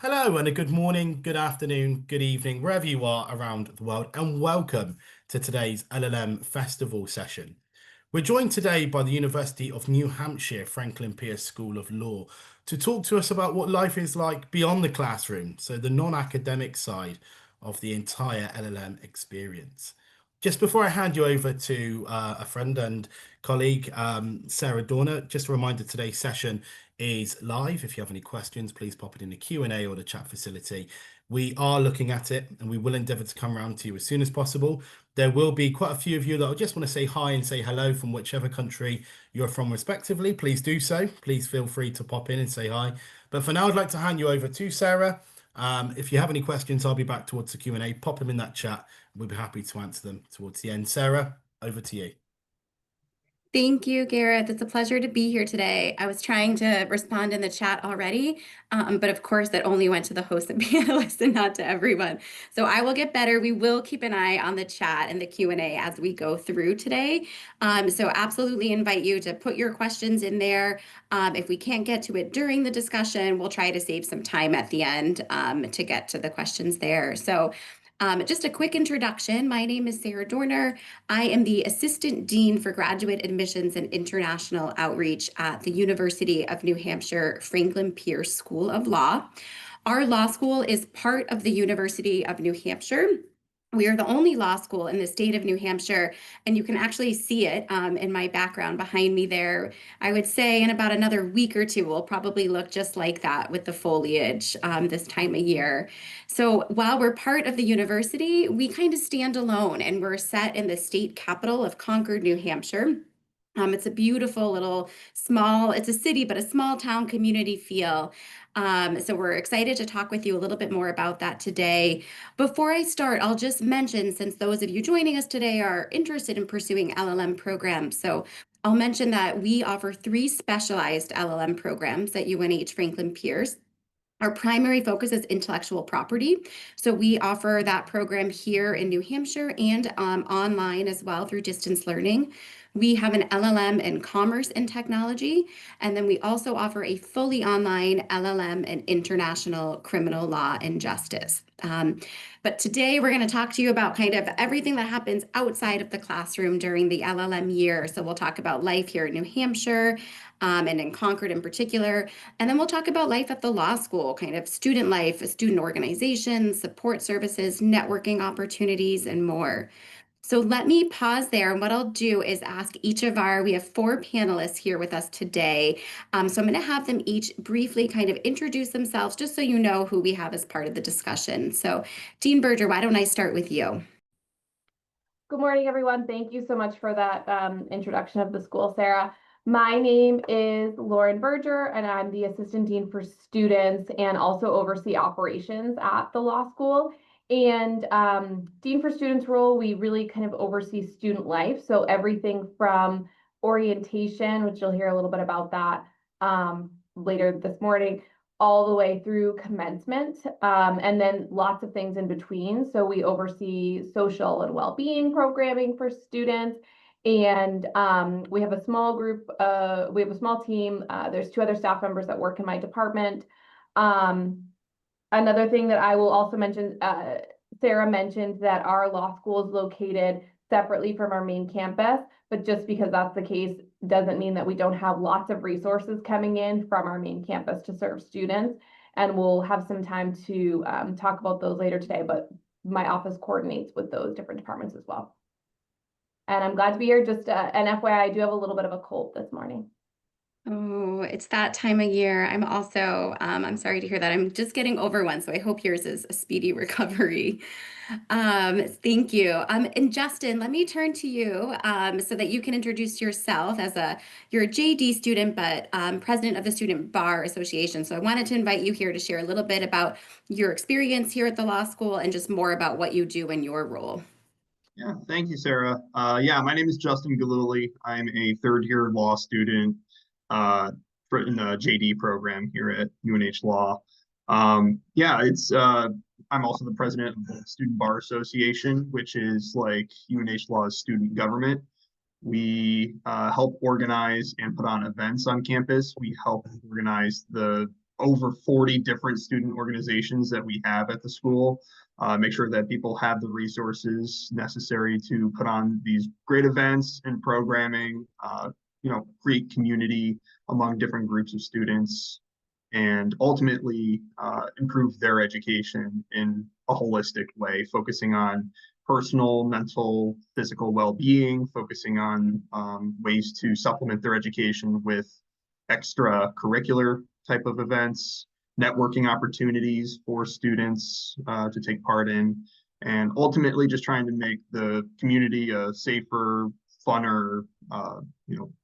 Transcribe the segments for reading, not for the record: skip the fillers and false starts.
Hello, and a good morning, good afternoon, good evening, wherever you are around the world, and welcome to today's LLM Festival session. We're joined today by the University of New Hampshire Franklin Pierce School of Law to talk to us about what life is like beyond the classroom, so the non-academic side of the entire LLM experience. Just before I hand you over to a friend and colleague, Sarah Dorner, just a reminder today's session is live. If you have any questions, please pop it in the Q&A or the chat facility. We are looking at it and we will endeavour to come around to you as soon as possible. There will be quite a few of you that I just want to say hi and say hello from whichever country you're from respectively. Please do so. Please feel free to pop in and say hi. But for now, I'd like to hand you over to Sarah. If you have any questions, I'll be back towards the Q&A. Pop them in that chat. We'll be happy to answer them towards the end. Sarah, over to you. Thank you, Gareth. It's a pleasure to be here today. I was trying to respond in the chat already, but of course that only went to the hosts and panelists and not to everyone. So I will get better. We will keep an eye on the chat and the Q&A as we go through today. So absolutely invite you to put your questions in there. If we can't get to it during the discussion, we'll try to save some time at the end to get to the questions there. So just a quick introduction. My name is Sarah Dorner. I am the Assistant Dean for Graduate Admissions and International Outreach at the University of New Hampshire Franklin Pierce School of Law. Our law school is part of the University of New Hampshire. We are the only law school in the state of New Hampshire, and you can actually see it in my background behind me there. I would say in about another week or two, we'll probably look just like that with the foliage this time of year. So while we're part of the university, we kind of stand alone, and we're set in the state capital of Concord, New Hampshire. It's a beautiful little it's a city, but a small town community feel. So we're excited to talk with you a little bit more about that today. Before I start, I'll just mention, since those of you joining us today are interested in pursuing LLM programs, so I'll mention that we offer 3 specialized LLM programs at UNH Franklin Pierce. Our primary focus is intellectual property. So we offer that program here in New Hampshire and online as well through distance learning. We have an LLM in commerce and technology, and then we also offer a fully online LLM in international criminal law and justice. But today we're going to talk to you about kind of everything that happens outside of the classroom during the LLM year. So we'll talk about life here in New Hampshire and in Concord in particular. And then we'll talk about life at the law school, kind of student life, student organizations, support services, networking opportunities, and more. So let me pause there. And what I'll do is ask we have 4 panelists here with us today. So I'm going to have them each briefly kind of introduce themselves just so you know who we have as part of the discussion. So Dean Berger, why don't I start with you? Good morning, everyone. Thank you so much for that introduction of the school, Sarah. My name is Lauren Berger, and I'm the Assistant Dean for Students and also oversee operations at the law school. And Dean for Students role, we really kind of oversee student life. So everything from orientation, which you'll hear a little bit about that later this morning, all the way through commencement, and then lots of things in between. So we oversee social and well-being programming for students. And we have a small group, we have a small team. There's 2 other staff members that work in my department. Another thing that I will also mention, Sarah mentioned that our law school is located separately from our main campus, but just because that's the case doesn't mean that we don't have lots of resources coming in from our main campus to serve students. And we'll have some time to talk about those later today, but my office coordinates with those different departments as well. And I'm glad to be here. Just an FYI, I do have a little bit of a cold this morning. Oh, it's that time of year. I'm also, I'm sorry to hear that. I'm just getting over one, so I hope yours is a speedy recovery. Thank you. And Justin, let me turn to you so that you can introduce yourself you're a JD student, but president of the Student Bar Association. So I wanted to invite you here to share a little bit about your experience here at the law school and just more about what you do in your role. Yeah, thank you, Sarah. Yeah, my name is Justin Galuli. I'm a 3rd-year law student in the JD program here at UNH Law. Yeah, I'm also the president of the Student Bar Association, which is like UNH Law's student government. We help organize and put on events on campus. We help organize the over 40 different student organizations that we have at the school. Make sure that people have the resources necessary to put on these great events and programming, create community among different groups of students, and ultimately improve their education in a holistic way, focusing on personal, mental, physical well-being, focusing on ways to supplement their education with extracurricular type of events, networking opportunities for students to take part in, and ultimately just trying to make the community a safer, funner,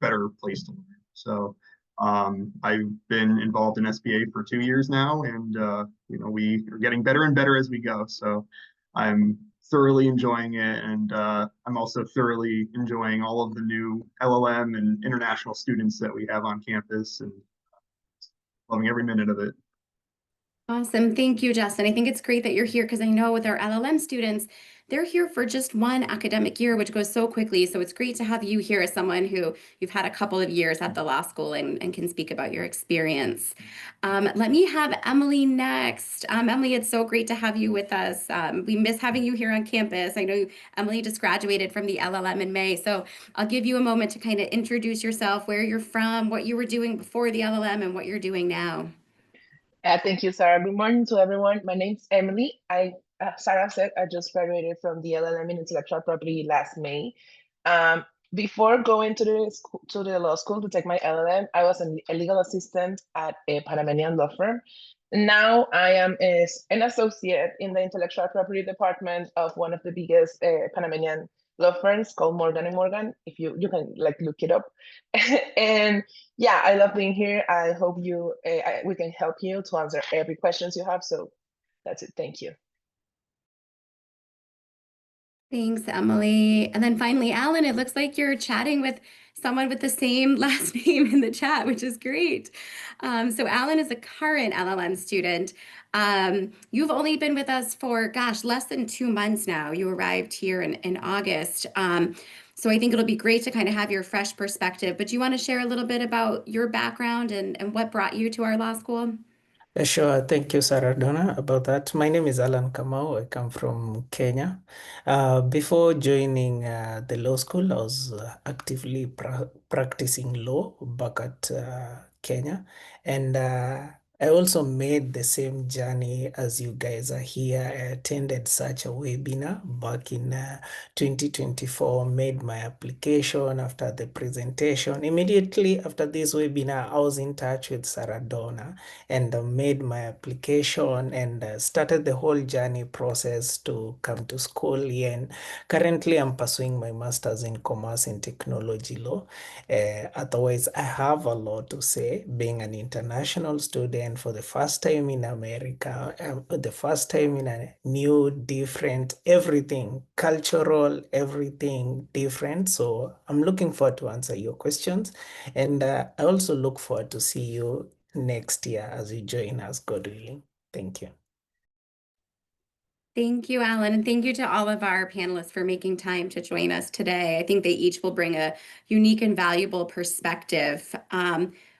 better place to learn. So I've been involved in SBA for 2 years now, and we are getting better and better as we go. So I'm thoroughly enjoying it, and I'm also thoroughly enjoying all of the new LLM and international students that we have on campus, and loving every minute of it. Awesome. Thank you, Justin. I think it's great that you're here because I know with our LLM students, they're here for just one academic year, which goes so quickly. So it's great to have you here as someone who you've had a couple of years at the law school and can speak about your experience. Let me have Emily next. Emily, it's so great to have you with us. We miss having you here on campus. I know Emily just graduated from the LLM in May. So I'll give you a moment to kind of introduce yourself, where you're from, what you were doing before the LLM, and what you're doing now. Thank you, Sarah. Good morning to everyone. My name's Emily. Sarah said I just graduated from the LLM in intellectual property last May. Before going to the law school to take my LLM, I was a legal assistant at a Panamanian law firm. Now I am an associate in the intellectual property department of one of the biggest Panamanian law firms called Morgan & Morgan. If you can look it up. And yeah, I love being here. I hope we can help you to answer every questions you have. So that's it. Thank you. Thanks, Emily. And then finally, Alan, it looks like you're chatting with someone with the same last name in the chat, which is great. So Alan is a current LLM student. You've only been with us for, less than 2 months now. You arrived here in August. So I think it'll be great to kind of have your fresh perspective. But do you want to share a little bit about your background and what brought you to our law school? Sure. Thank you, Sarah Donna, about that. My name is Alan Kamau. I come from Kenya. Before joining the law school, I was actively practicing law back at Kenya. And I also made the same journey as you guys are here. I attended such a webinar back in 2024, made my application after the presentation. Immediately after this webinar, I was in touch with Sarah Donna and made my application and started the whole journey process to come to school here. And currently, I'm pursuing my master's in commerce and technology law. Otherwise, I have a lot to say. Being an international student for the first time in America, the first time in a new, different, everything, cultural, everything different. So I'm looking forward to answer your questions. And I also look forward to see you next year as you join us, God willing. Thank you. Thank you, Alan, and thank you to all of our panelists for making time to join us today. I think they each will bring a unique and valuable perspective.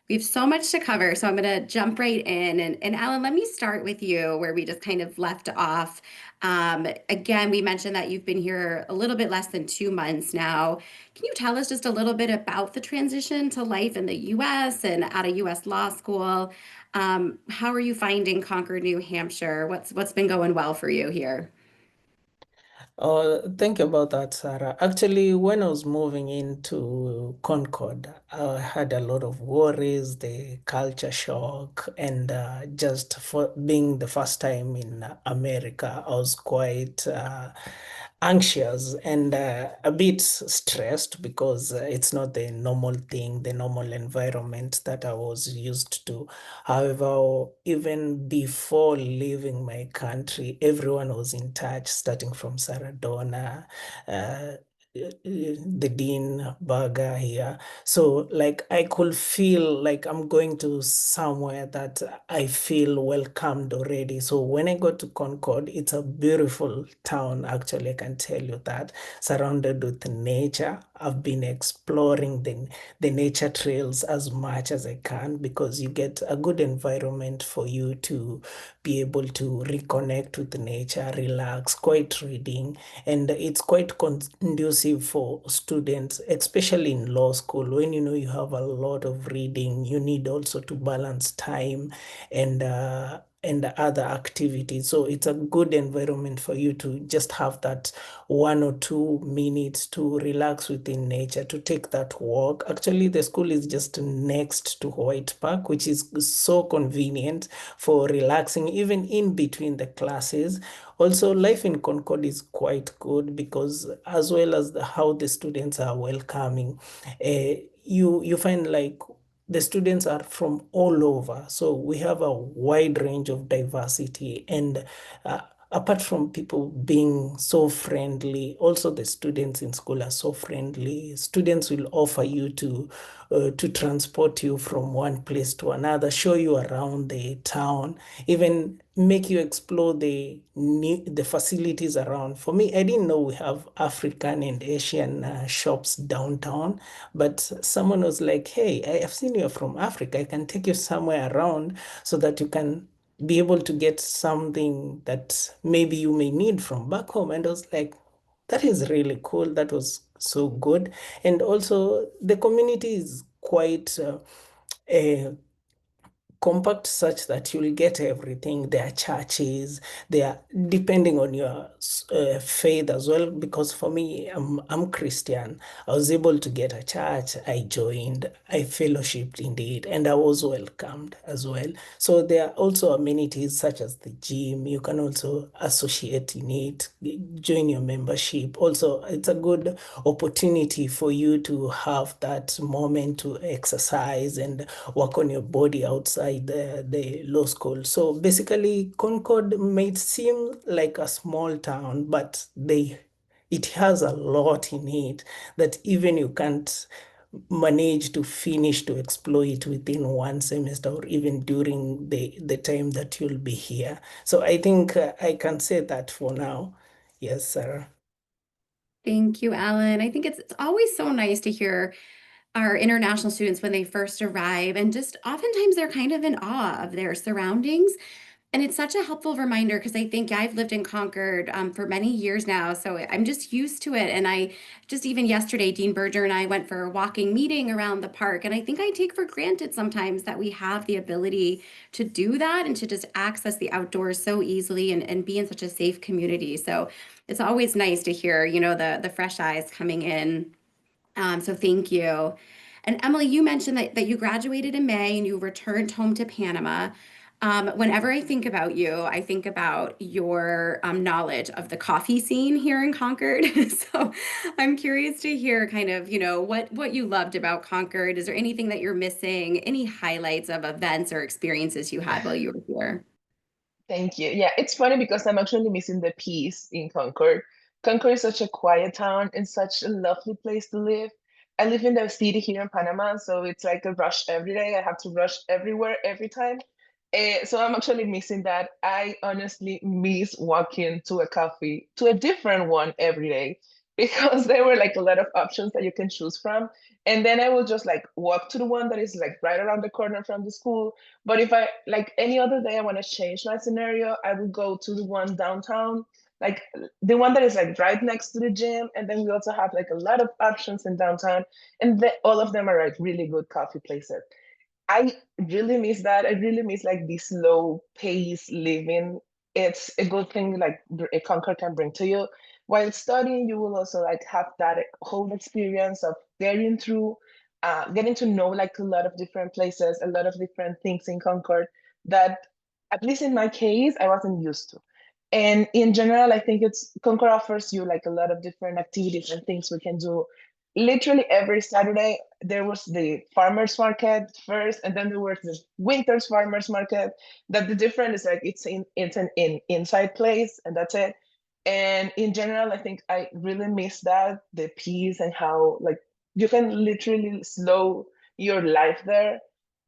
We have so much to cover, so I'm going to jump right in. And Alan, let me start with you where we just kind of left off. Again, we mentioned that you've been here a little bit less than 2 months now. Can you tell us just a little bit about the transition to life in the U.S. and at a U.S. law school? How are you finding Concord, New Hampshire? What's been going well for you here? Thank you about that, Sarah. Actually, when I was moving into Concord, I had a lot of worries, the culture shock, and just for being the first time in America, I was quite anxious and a bit stressed because it's not the normal thing, the normal environment that I was used to. However, even before leaving my country, everyone was in touch, starting from Sarah Donna, the Dean Burger here. So like I could feel like I'm going to somewhere that I feel welcomed already. So when I go to Concord, it's a beautiful town, actually, I can tell you that, surrounded with nature. I've been exploring the nature trails as much as I can because you get a good environment for you to be able to reconnect with nature, relax, quiet reading, and it's quite conducive for students, especially in law school. When you know you have a lot of reading, you need also to balance time and other activities. So it's a good environment for you to just have that 1 or 2 minutes to relax within nature, to take that walk. Actually, the school is just next to White Park, which is so convenient for relaxing, even in between the classes. Also, life in Concord is quite good because, as well as how the students are welcoming, you find like the students are from all over. So we have a wide range of diversity. And uh, apart from people being so friendly, also the students in school are so friendly. Students will offer you to transport you from one place to another, show you around the town, even make you explore the facilities around. For me, I didn't know we have African and Asian shops downtown, but someone was like, "Hey, I have seen you're from Africa. I can take you somewhere around so that you can be able to get something that maybe you may need from back home." And I was like, that is really cool. That was so good. And also, the community is quite uh, compact, such that you'll get everything. There are churches, they are depending on your faith as well. Because for me, I'm Christian. I was able to get a church. I joined, I fellowshipped in it, and I was welcomed as well. So there are also amenities such as the gym. You can also associate in it, join your membership. Also, it's a good opportunity for you to have that moment to exercise and work on your body outside the law school. So basically, Concord might seem like a small town, but it has a lot in it that even you can't manage to finish to explore it within one semester or even during the time that you'll be here. So I think I can say that for now. Yes, Sarah. Thank you, Alan. I think it's always so nice to hear our international students when they first arrive, and just oftentimes they're kind of in awe of their surroundings. And it's such a helpful reminder because I think I've lived in Concord for many years now, so I'm just used to it. And I just, even yesterday, Dean Berger and I went for a walking meeting around the park. And I think I take for granted sometimes that we have the ability to do that and to just access the outdoors so easily and be in such a safe community. So it's always nice to hear, the fresh eyes coming in. So thank you. And Emily, you mentioned that you graduated in May and you returned home to Panama. Whenever I think about you, I think about your knowledge of the coffee scene here in Concord. So I'm curious to hear kind of, what you loved about Concord. Is there anything that you're missing? Any highlights of events or experiences you had while you were here? Thank you. Yeah, it's funny because I'm actually missing the peace in Concord. Concord is such a quiet town and such a lovely place to live. I live in the city here in Panama, so it's like a rush every day. I have to rush everywhere every time. So I'm actually missing that. I honestly miss walking to a coffee, to a different one every day, because there were like a lot of options that you can choose from. And then I will just like walk to the one that is like right around the corner from the school. But if I like any other day, I want to change my scenario, I will go to the one downtown, like the one that is like right next to the gym. And then we also have like a lot of options in downtown, and all of them are like really good coffee places. I really miss that. I really miss like this slow pace living. It's a good thing like a Concord can bring to you. While studying, you will also like have that whole experience of getting to know like a lot of different places, a lot of different things in Concord that, at least in my case, I wasn't used to. And in general, I think it's Concord offers you like a lot of different activities and things we can do. Literally every Saturday, there was the farmers market first, and then there was the winter's farmers market. That the difference is like it's an inside place, and that's it. And in general, I think I really miss that, the peace and how like you can literally slow your life there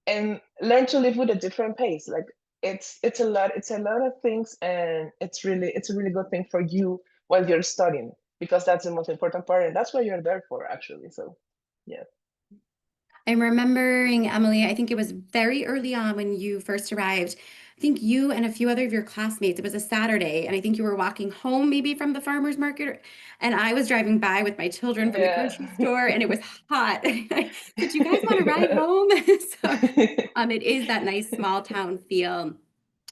and learn to live with a different pace. Like it's a lot of things, and it's a really good thing for you while you're studying, because that's the most important part, and that's what you're there for actually. So yeah. I'm remembering, Emily, I think it was very early on when you first arrived. I think you and a few other of your classmates, it was a Saturday, and I think you were walking home maybe from the farmer's market, and I was driving by with my children from the Yeah. grocery store, and it was hot. Did you guys want to ride home? So, it is that nice small town feel.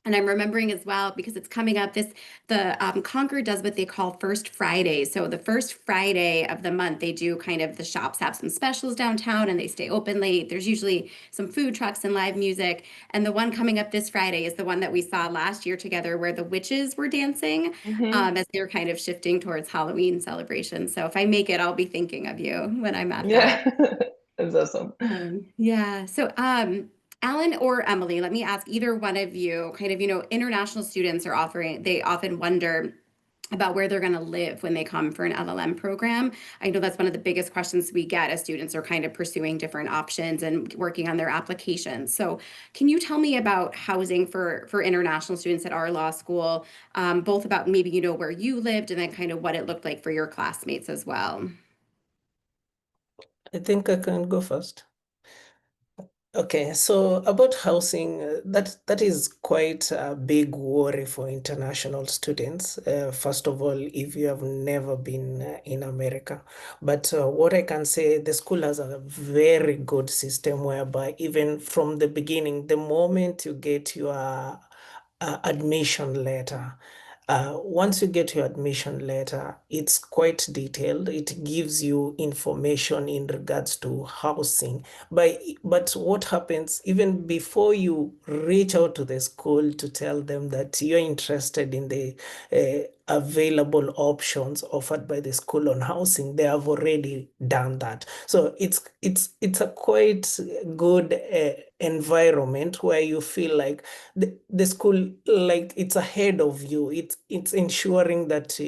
And I'm remembering as well because it's coming up. The Concord does what they call First Friday. So the first Friday of the month, they do kind of the shops have some specials downtown and they stay open late. There's usually some food trucks and live music. And the one coming up this Friday is the one that we saw last year together, where the witches were dancing as they're kind of shifting towards Halloween celebrations. So if I make it, I'll be thinking of you when I'm at that. Yeah. That's awesome. Yeah. So, Alan or Emily, let me ask either one of you, kind of, international students are offering, they often wonder about where they're going to live when they come for an LLM program. I know that's one of the biggest questions we get as students are kind of pursuing different options and working on their applications. So, can you tell me about housing for international students at our law school, both about maybe, where you lived and then kind of what it looked like for your classmates as well? I think I can go first. Okay, so about housing, that is quite a big worry for international students. First of all, if you have never been in America, but what I can say, the school has a very good system whereby even from the beginning, the moment you get your admission letter. Once you get your admission letter, it's quite detailed. It gives you information in regards to housing. But what happens even before you reach out to the school to tell them that you're interested in the available options offered by the school on housing, they have already done that. So it's a quite good environment where you feel like the school, like it's ahead of you. It's ensuring that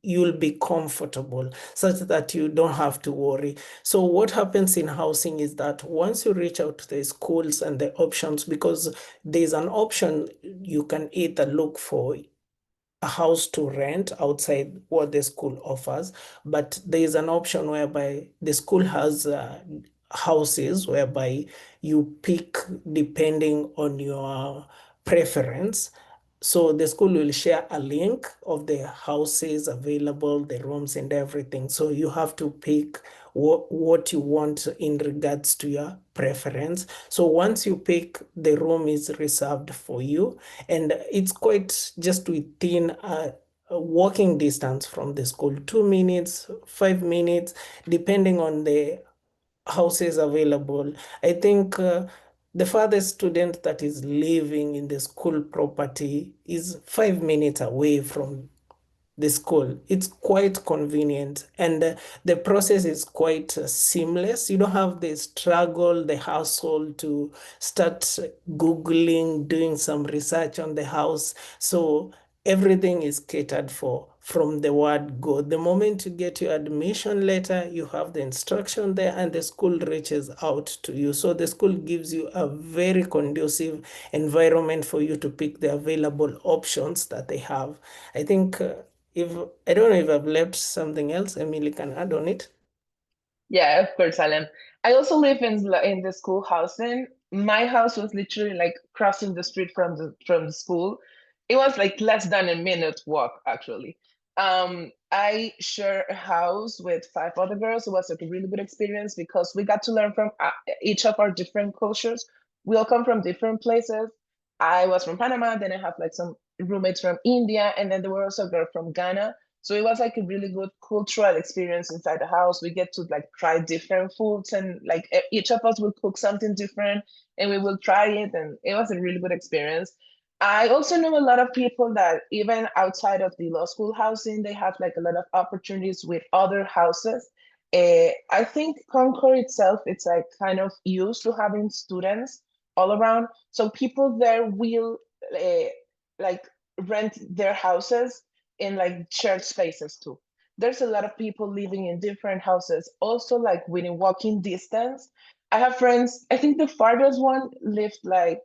you'll be comfortable such that you don't have to worry. So what happens in housing is that once you reach out to the schools and the options, because there's an option, you can either look for a house to rent outside what the school offers, but there is an option whereby the school has houses whereby you pick depending on your preference. So the school will share a link of the houses available, the rooms and everything. So you have to pick what you want in regards to your preference. So once you pick, the room is reserved for you, and it's quite just within a walking distance from the school, 2 minutes, 5 minutes, depending on the houses available. I think the farthest student that is living in the school property is 5 minutes away from the school. It's quite convenient, and the process is quite seamless. You don't have the struggle, the hassle to start Googling, doing some research on the house. So everything is catered for from the word go. The moment you get your admission letter, you have the instruction there, and the school reaches out to you. So the school gives you a very conducive environment for you to pick the available options that they have. I think if I don't know if I've left something else, Emily can add on it. Yeah, of course, Alan. I also live in the school housing. My house was literally like crossing the street from the school. It was like less than a minute walk, actually. I share a house with 5 other girls. It was like a really good experience because we got to learn from each of our different cultures. We all come from different places. I was from Panama, then I have like some roommates from India, and then there were also a girl from Ghana. So it was like a really good cultural experience inside the house. We get to like try different foods, and like each of us will cook something different and we will try it. And it was a really good experience. I also know a lot of people that even outside of the law school housing, they have like a lot of opportunities with other houses. I think Concord itself, it's like kind of used to having students all around. So people there will like rent their houses in like shared spaces too. There's a lot of people living in different houses, also like within walking distance. I have friends, I think the farthest one lived like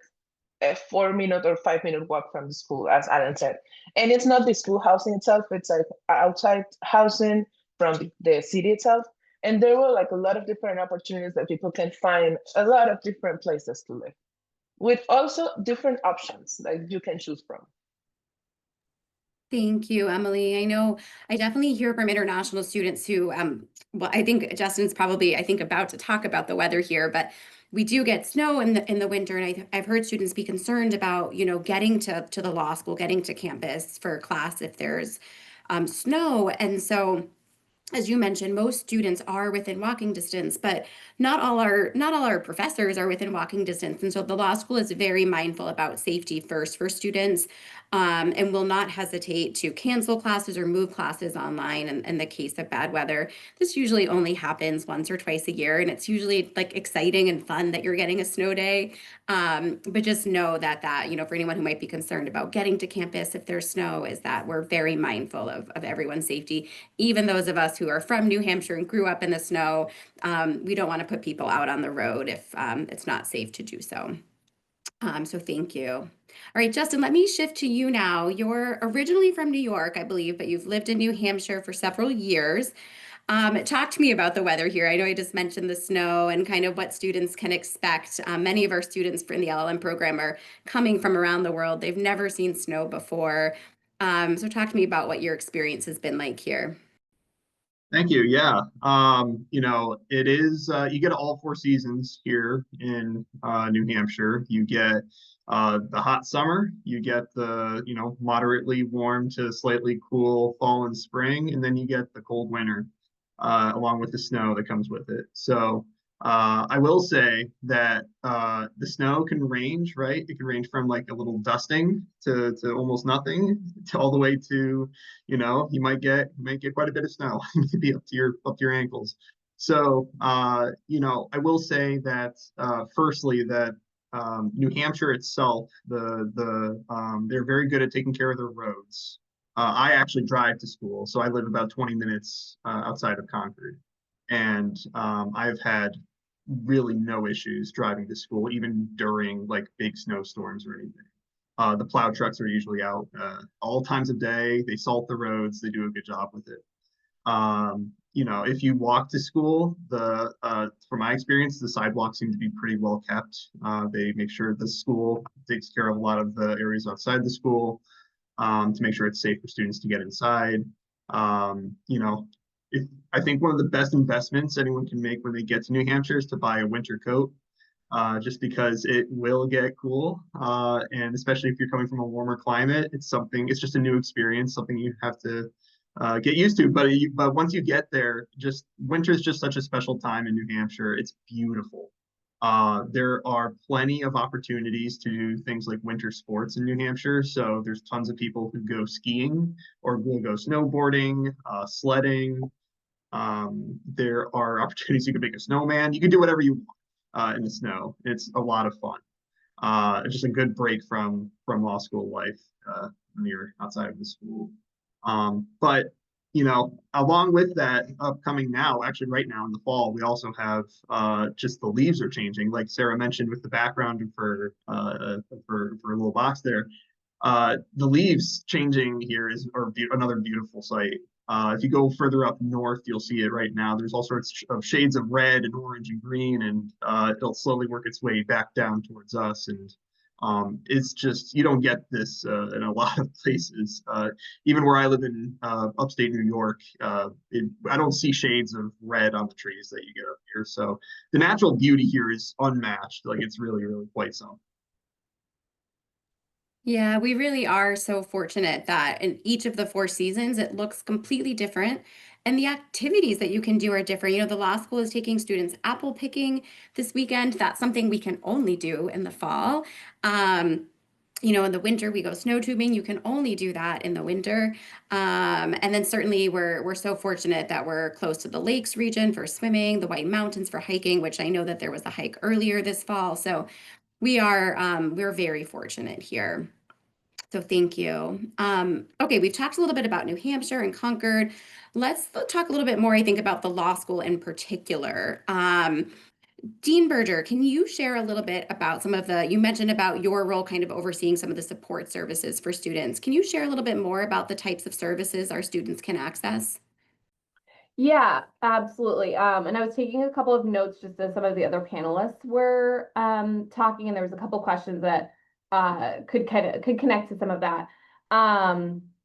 a 4 minute or 5 minute walk from the school, as Alan said. And it's not the school housing itself, it's like outside housing from the city itself. And there were like a lot of different opportunities that people can find a lot of different places to live with also different options like you can choose from. Thank you, Emily. I know I definitely hear from international students who, well, I think Justin's probably, I think, about to talk about the weather here, but we do get snow in the winter, and I've heard students be concerned about, getting to the law school, getting to campus for class if there's snow. And so, as you mentioned, most students are within walking distance, but not all our professors are within walking distance. And so the law school is very mindful about safety first for students, and will not hesitate to cancel classes or move classes online in the case of bad weather. This usually only happens once or twice a year, and it's usually like exciting and fun that you're getting a snow day. But just know that for anyone who might be concerned about getting to campus if there's snow, is that we're very mindful of everyone's safety. Even those of us who are from New Hampshire and grew up in the snow, we don't want to put people out on the road if it's not safe to do so. So thank you. All right, Justin, let me shift to you now. You're originally from New York, I believe, but you've lived in New Hampshire for several years. Talk to me about the weather here. I know I just mentioned the snow and kind of what students can expect. Many of our students in the LLM program are coming from around the world. They've never seen snow before. So talk to me about what your experience has been like here. Thank you. Yeah. It is, you get all 4 seasons here in New Hampshire. You get the hot summer, you get the, moderately warm to slightly cool fall and spring, and then you get the cold winter, along with the snow that comes with it. So I will say that the snow can range, right? It can range from like a little dusting to almost nothing, to all the way to, you might get quite a bit of snow, maybe up to your ankles. So I will say that firstly that New Hampshire itself, they're very good at taking care of their roads. I actually drive to school, so I live about 20 minutes outside of Concord, and I've had really no issues driving to school, even during like big snowstorms or anything. The plow trucks are usually out all times of day. They salt the roads. They do a good job with it. If you walk to school, from my experience, the sidewalks seem to be pretty well kept. They make sure the school takes care of a lot of the areas outside the school, to make sure it's safe for students to get inside. Um, you know, I think one of the best investments anyone can make when they get to New Hampshire is to buy a winter coat, just because it will get cool. And especially if you're coming from a warmer climate, it's just a new experience, something you have to get used to. But once you get there, just winter is just such a special time in New Hampshire. It's beautiful. There are plenty of opportunities to do things like winter sports in New Hampshire. So there's tons of people who go skiing or will go snowboarding, sledding. There are opportunities. You can make a snowman. You can do whatever you want in the snow. It's a lot of fun. Just a good break from law school life when you're outside of the school. But along with that, upcoming now, actually right now in the fall, we also have just the leaves are changing, like Sarah mentioned with the background for a little box there. The leaves changing here are another beautiful sight. If you go further up north, you'll see it right now. There's all sorts of shades of red and orange and green, and it'll slowly work its way back down towards us. And it's just, you don't get this in a lot of places. Even where I live in upstate New York, I don't see shades of red on the trees that you get up here. So the natural beauty here is unmatched. Like, it's really, really quite something. Yeah, we really are so fortunate that in each of the 4 seasons, it looks completely different. And the activities that you can do are different. The law school is taking students apple picking this weekend. That's something we can only do in the fall. In the winter, we go snow tubing. You can only do that in the winter. And then certainly we're so fortunate that we're close to the lakes region for swimming, the White Mountains for hiking, which I know that there was a hike earlier this fall. So we're very fortunate here. So thank you. Okay, we've talked a little bit about New Hampshire and Concord. Let's talk a little bit more, I think, about the law school in particular. Dean Berger, can you share a little bit about you mentioned about your role kind of overseeing some of the support services for students. Can you share a little bit more about the types of services our students can access? Yeah, absolutely. And I was taking a couple of notes just as some of the other panelists were talking, and there was a couple questions that could connect to some of that.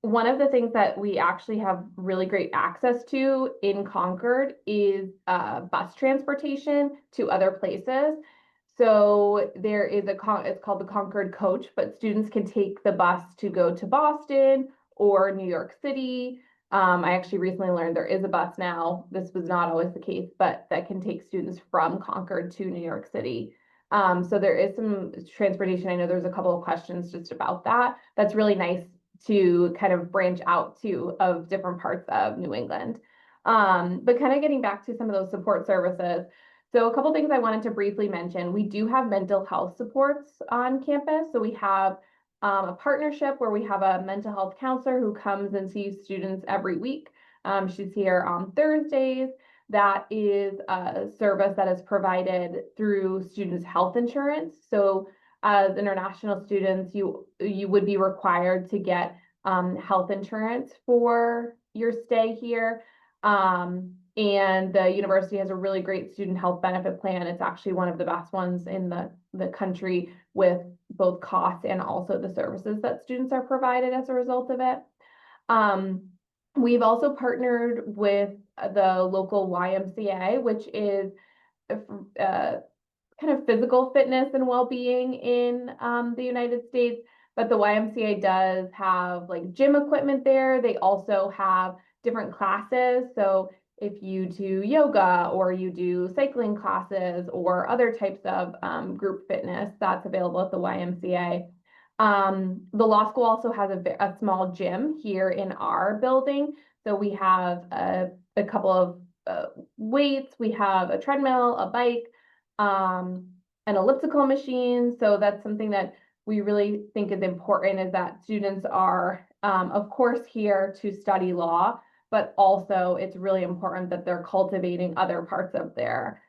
One of the things that we actually have really great access to in Concord is bus transportation to other places. So there is it's called the Concord Coach, but students can take the bus to go to Boston or New York City. I actually recently learned there is a bus now. This was not always the case, but that can take students from Concord to New York City. So there is some transportation. I know there's a couple of questions just about that. That's really nice to kind of branch out to of different parts of New England. But kind of getting back to some of those support services. So a couple things I wanted to briefly mention. We do have mental health supports on campus. So we have a partnership where we have a mental health counselor who comes and sees students every week. She's here on Thursdays. That is a service that is provided through students' health insurance. So as international students, you would be required to get health insurance for your stay here. And the university has a really great student health benefit plan. It's actually one of the best ones in the country with both cost and also the services that students are provided as a result of it. We've also partnered with the local YMCA, which is kind of physical fitness and well-being in the United States. But the YMCA does have like gym equipment there. They also have different classes. So if you do yoga or you do cycling classes or other types of group fitness, that's available at the YMCA. The law school also has a small gym here in our building. So we have a couple of weights, we have a treadmill, a bike, an elliptical machine. So that's something that we really think is important, is that students are, of course, here to study law, but also it's really important that they're cultivating other parts of their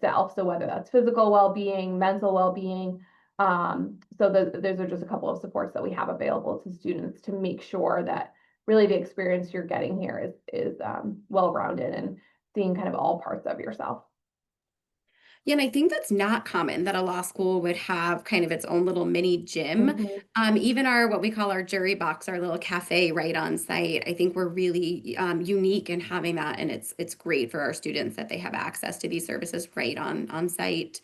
self. So whether that's physical well-being, mental well-being. So those are just a couple of supports that we have available to students to make sure that really the experience you're getting here is well-rounded and seeing kind of all parts of yourself. Yeah, and I think that's not common that a law school would have kind of its own little mini gym. Even what we call our jury box, our little cafe right on site. I think we're really unique in having that, and it's great for our students that they have access to these services right on site.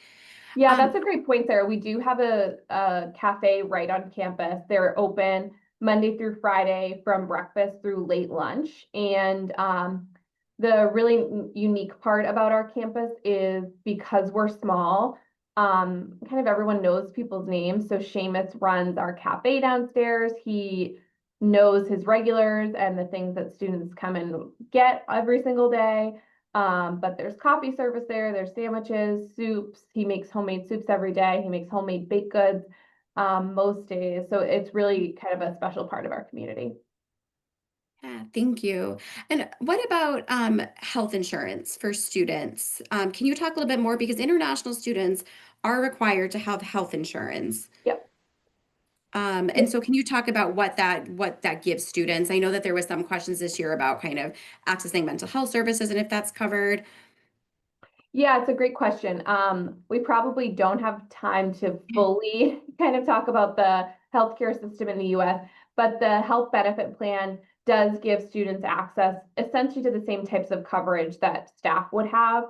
Yeah, that's a great point, Sarah. We do have a cafe right on campus. They're open Monday through Friday from breakfast through late lunch. And the really unique part about our campus is because we're small, kind of everyone knows people's names. So Seamus runs our cafe downstairs. He knows his regulars and the things that students come and get every single day. But there's coffee service there, there's sandwiches, soups. He makes homemade soups every day. He makes homemade baked goods most days. So it's really kind of a special part of our community. Yeah, thank you. And what about health insurance for students? Can you talk a little bit more, because international students are required to have health insurance? Yep. And so can you talk about what that gives students? I know that there was some questions this year about kind of accessing mental health services and if that's covered. Yeah, it's a great question. We probably don't have time to fully kind of talk about the healthcare system in the US, but the health benefit plan does give students access essentially to the same types of coverage that staff would have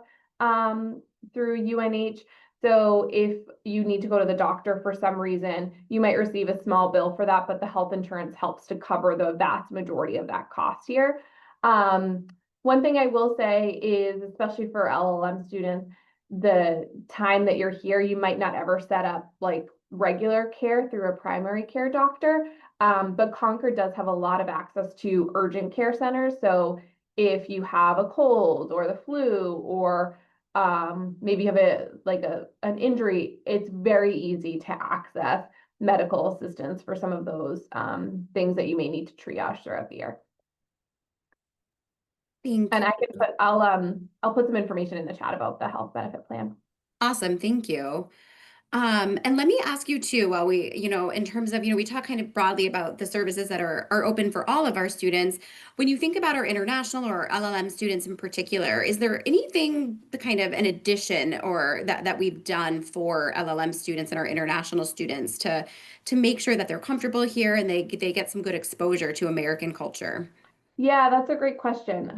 through UNH. So if you need to go to the doctor for some reason, you might receive a small bill for that, but the health insurance helps to cover the vast majority of that cost here. One thing I will say is, especially for LLM students, the time that you're here, you might not ever set up like regular care through a primary care doctor. But Concord does have a lot of access to urgent care centers. So if you have a cold or the flu, or maybe you have an injury, it's very easy to access medical assistance for some of those things that you may need to triage throughout the year. Thank And you. I'll put some information in the chat about the health benefit plan. Awesome. Thank you. And let me ask you too, while we, in terms of, we talk kind of broadly about the services that are open for all of our students. When you think about our international or LLM students in particular, is there anything the kind of an addition or that we've done for LLM students and our international students to make sure that they're comfortable here and they get some good exposure to American culture? Yeah, that's a great question.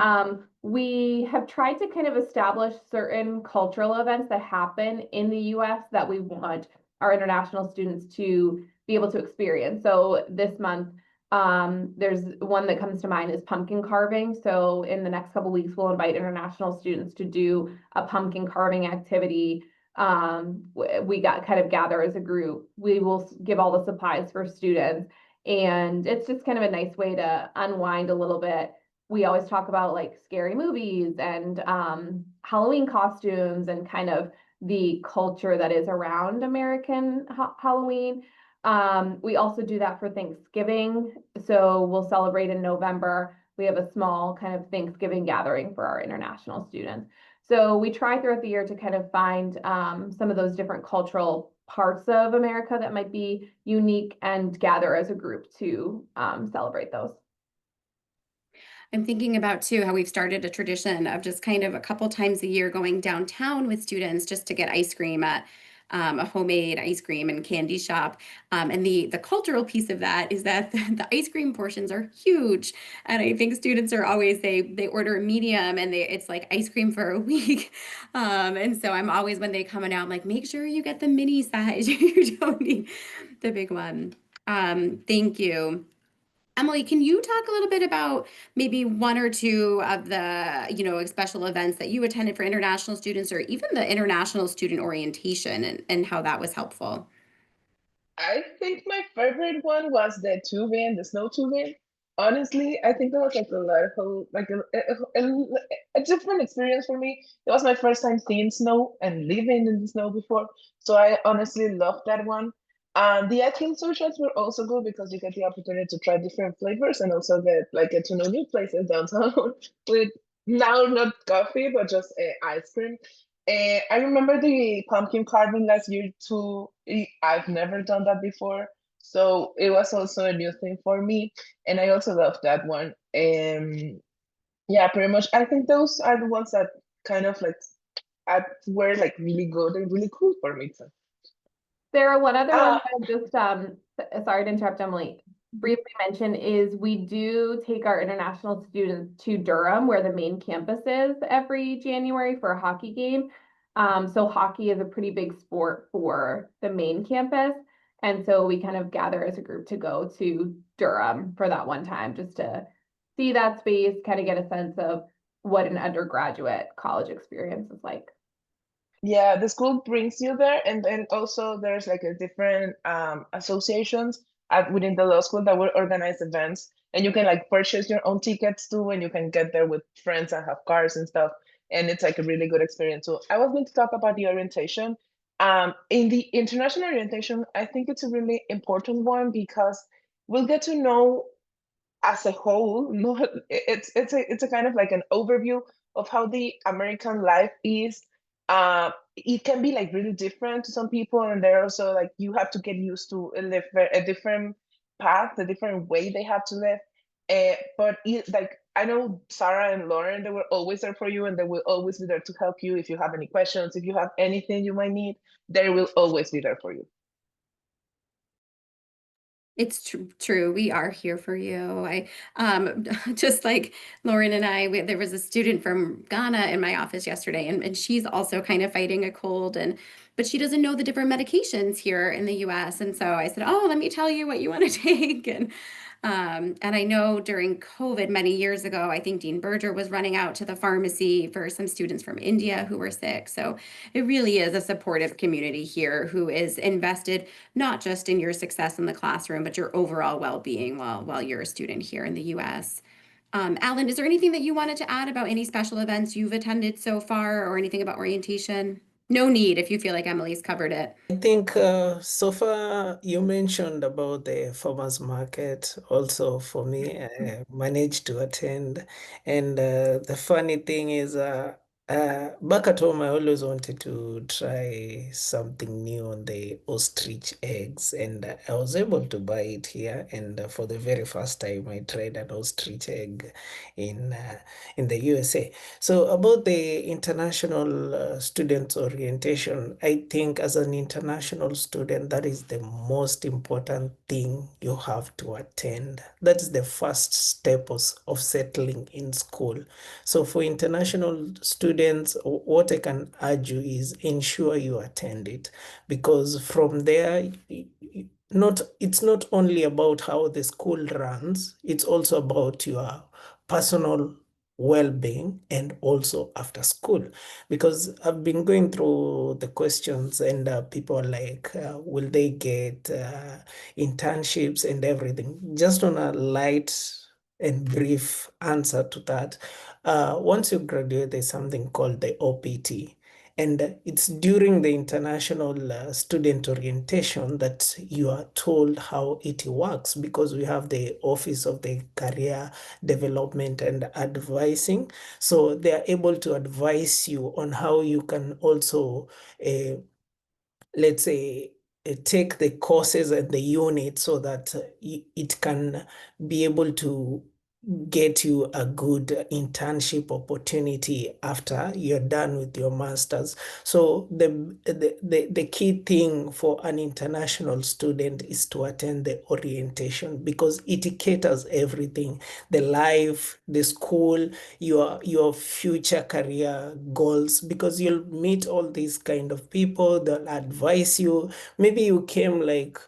We have tried to kind of establish certain cultural events that happen in the US that we want our international students to be able to experience. So this month, there's one that comes to mind is pumpkin carving. So in the next couple weeks, we'll invite international students to do a pumpkin carving activity. We got kind of gather as a group. We will give all the supplies for students. And it's just kind of a nice way to unwind a little bit. We always talk about like scary movies and Halloween costumes and kind of the culture that is around American Halloween. We also do that for Thanksgiving. So we'll celebrate in November. We have a small kind of Thanksgiving gathering for our international students. So we try throughout the year to kind of find some of those different cultural parts of America that might be unique and gather as a group to celebrate those. I'm thinking about too how we've started a tradition of just kind of a couple times a year going downtown with students just to get ice cream at a homemade ice cream and candy shop. And the cultural piece of that is that the ice cream portions are huge. And I think students are always, they order a medium and it's like ice cream for a week. And so I'm always, when they come out, I'm like, make sure you get the mini size. You don't need the big one. Thank you. Emily, can you talk a little bit about maybe one or two of the, special events that you attended for international students or even the international student orientation and how that was helpful? I think my favorite one was the snow tubing. Honestly, I think that was like a lot of like a different experience for me. It was my first time seeing snow and living in the snow before, so I honestly loved that one. The ice cream socials were also good because you get the opportunity to try different flavors and also get to know new places downtown with now not coffee but just ice cream. I remember the pumpkin carving last year too. I've never done that before, so it was also a new thing for me, and I also loved that one. Yeah, pretty much. I think those are the ones that kind of like were like really good and really cool for me too. Sarah, one other one that I just sorry to interrupt, Emily, briefly mention is we do take our international students to Durham, where the main campus is, every January for a hockey game. So hockey is a pretty big sport for the main campus. And so we kind of gather as a group to go to Durham for that one time, just to see that space, kind of get a sense of what an undergraduate college experience is like. Yeah, the school brings you there, and then also there's like a different associations within the law school that will organize events, and you can like purchase your own tickets too, and you can get there with friends and have cars and stuff, and it's like a really good experience too. I was going to talk about the orientation. In the international orientation, I think it's a really important one because we'll get to know as a whole, not it's a kind of like an overview of how the American life is. It can be like really different to some people, and they're also like you have to get used to a different path, a different way they have to live. But like I know Sarah and Lauren, they were always there for you, and they will always be there to help you if you have any questions, if you have anything you might need, they will always be there for you. It's true. We are here for you. Just like Lauren and there was a student from Ghana in my office yesterday, and she's also kind of fighting a cold, but she doesn't know the different medications here in the US. And so I said, oh, let me tell you what you want to take. And I know during COVID many years ago, I think Dean Berger was running out to the pharmacy for some students from India who were sick. So it really is a supportive community here who is invested not just in your success in the classroom, but your overall well-being while you're a student here in the US. Alan, is there anything that you wanted to add about any special events you've attended so far or anything about orientation? No need if you feel like Emily's covered it. I think so far you mentioned about the farmers market. Also, for me, I managed to attend. And the funny thing is, back at home, I always wanted to try something new on the ostrich eggs, and I was able to buy it here. And for the very first time, I tried an ostrich egg in in the USA. So about the international students orientation, I think as an international student, that is the most important thing you have to attend. That is the first step of settling in school. So for international students, what I can urge you is ensure you attend it, because from there, it's not only about how the school runs, it's also about your personal well-being and also after school, because I've been going through the questions, and people are like, will they get internships and everything? Just on a light and brief answer to that, once you graduate, there's something called the OPT. And it's during the international student orientation that you are told how it works, because we have the Office of the Career Development and Advising. So they are able to advise you on how you can also, uh, let's say, take the courses and the units so that it can be able to get you a good internship opportunity after you're done with your master's. So the key thing for an international student is to attend the orientation, because it caters everything: the life, the school, your future career goals, because you'll meet all these kind of people. They'll advise you. Maybe you came like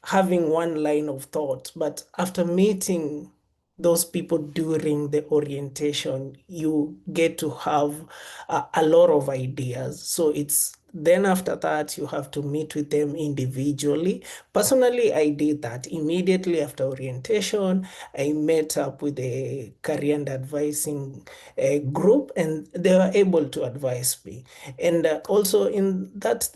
having one line of thought, but after meeting those people during the orientation, you get to have a lot of ideas. So it's then after that, you have to meet with them individually. Personally, I did that immediately after orientation. I met up with a career and advising group, and they were able to advise me. And also in that,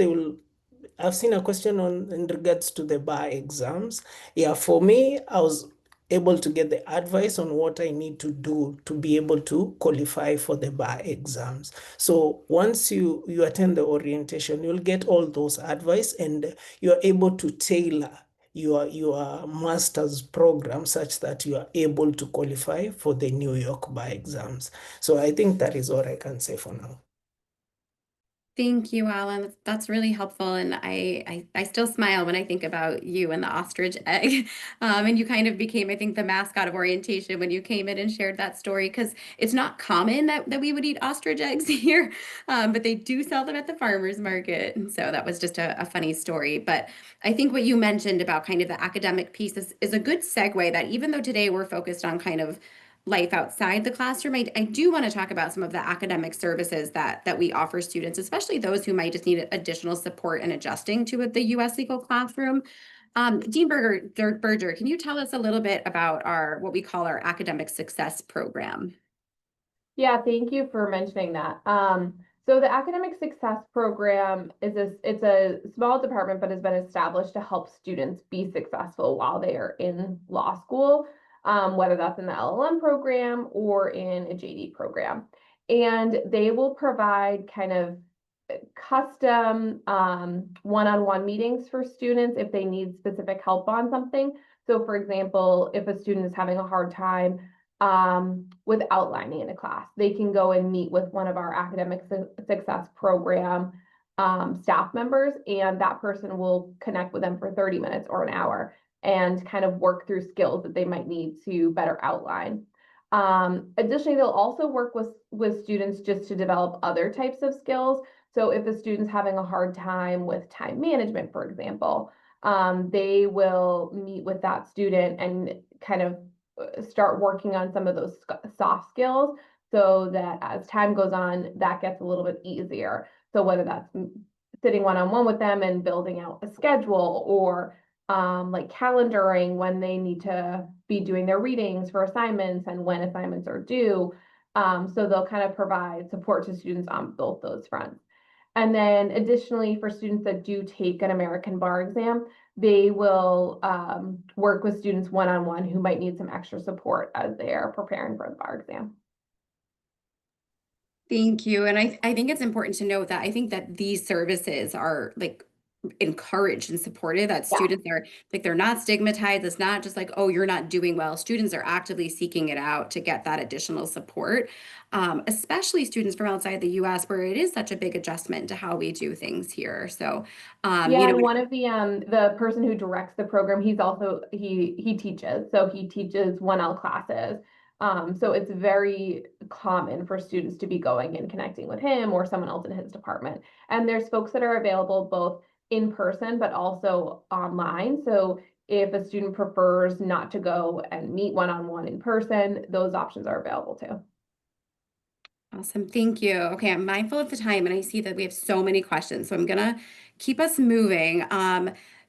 I've seen a question on in regards to the bar exams. Yeah, for me, I was able to get the advice on what I need to do to be able to qualify for the bar exams. So once you attend the orientation, you'll get all those advice, and you're able to tailor your master's program such that you are able to qualify for the New York bar exams. So I think that is all I can say for now. Thank you, Alan. That's really helpful. And I still smile when I think about you and the ostrich egg. And you kind of became, I think, the mascot of orientation when you came in and shared that story, because it's not common that we would eat ostrich eggs here, but they do sell them at the farmer's market. And so that was just a funny story. But I think what you mentioned about kind of the academic piece is a good segue, that even though today we're focused on kind of life outside the classroom, I do want to talk about some of the academic services that we offer students, especially those who might just need additional support in adjusting to the U.S. legal classroom. Dean Berger, can you tell us a little bit about what we call our academic success program? Yeah, thank you for mentioning that. So the Academic Success Program it's a small department, but has been established to help students be successful while they are in law school, whether that's in the LLM program or in a JD program. And they will provide kind of custom one-on-one meetings for students if they need specific help on something. So for example, if a student is having a hard time with outlining in a class, they can go and meet with one of our academic success program staff members, and that person will connect with them for 30 minutes or an hour and kind of work through skills that they might need to better outline. Additionally, they'll also work with students just to develop other types of skills. So if a student's having a hard time with time management, for example, they will meet with that student and kind of start working on some of those soft skills, so that as time goes on, that gets a little bit easier. So whether that's sitting one-on-one with them and building out a schedule, or like calendaring when they need to be doing their readings for assignments and when assignments are due. So they'll kind of provide support to students on both those fronts. And then additionally, for students that do take an American bar exam, they will work with students one-on-one who might need some extra support as they are preparing for the bar exam. Thank you. And I think it's important to note that I think that these services are like encouraged and supported, that Yeah. students are like, they're not stigmatized. It's not just like, oh, you're not doing well. Students are actively seeking it out to get that additional support, especially students from outside the US, where it is such a big adjustment to how we do things here. So, Yeah, you know, and one of the person who directs the program, he's also he teaches, so he teaches 1L classes. So it's very common for students to be going and connecting with him or someone else in his department. And there's folks that are available both in person but also online. So if a student prefers not to go and meet one-on-one in person, those options are available too. Awesome. Thank you. Okay, I'm mindful of the time and I see that we have so many questions, so I'm gonna keep us moving.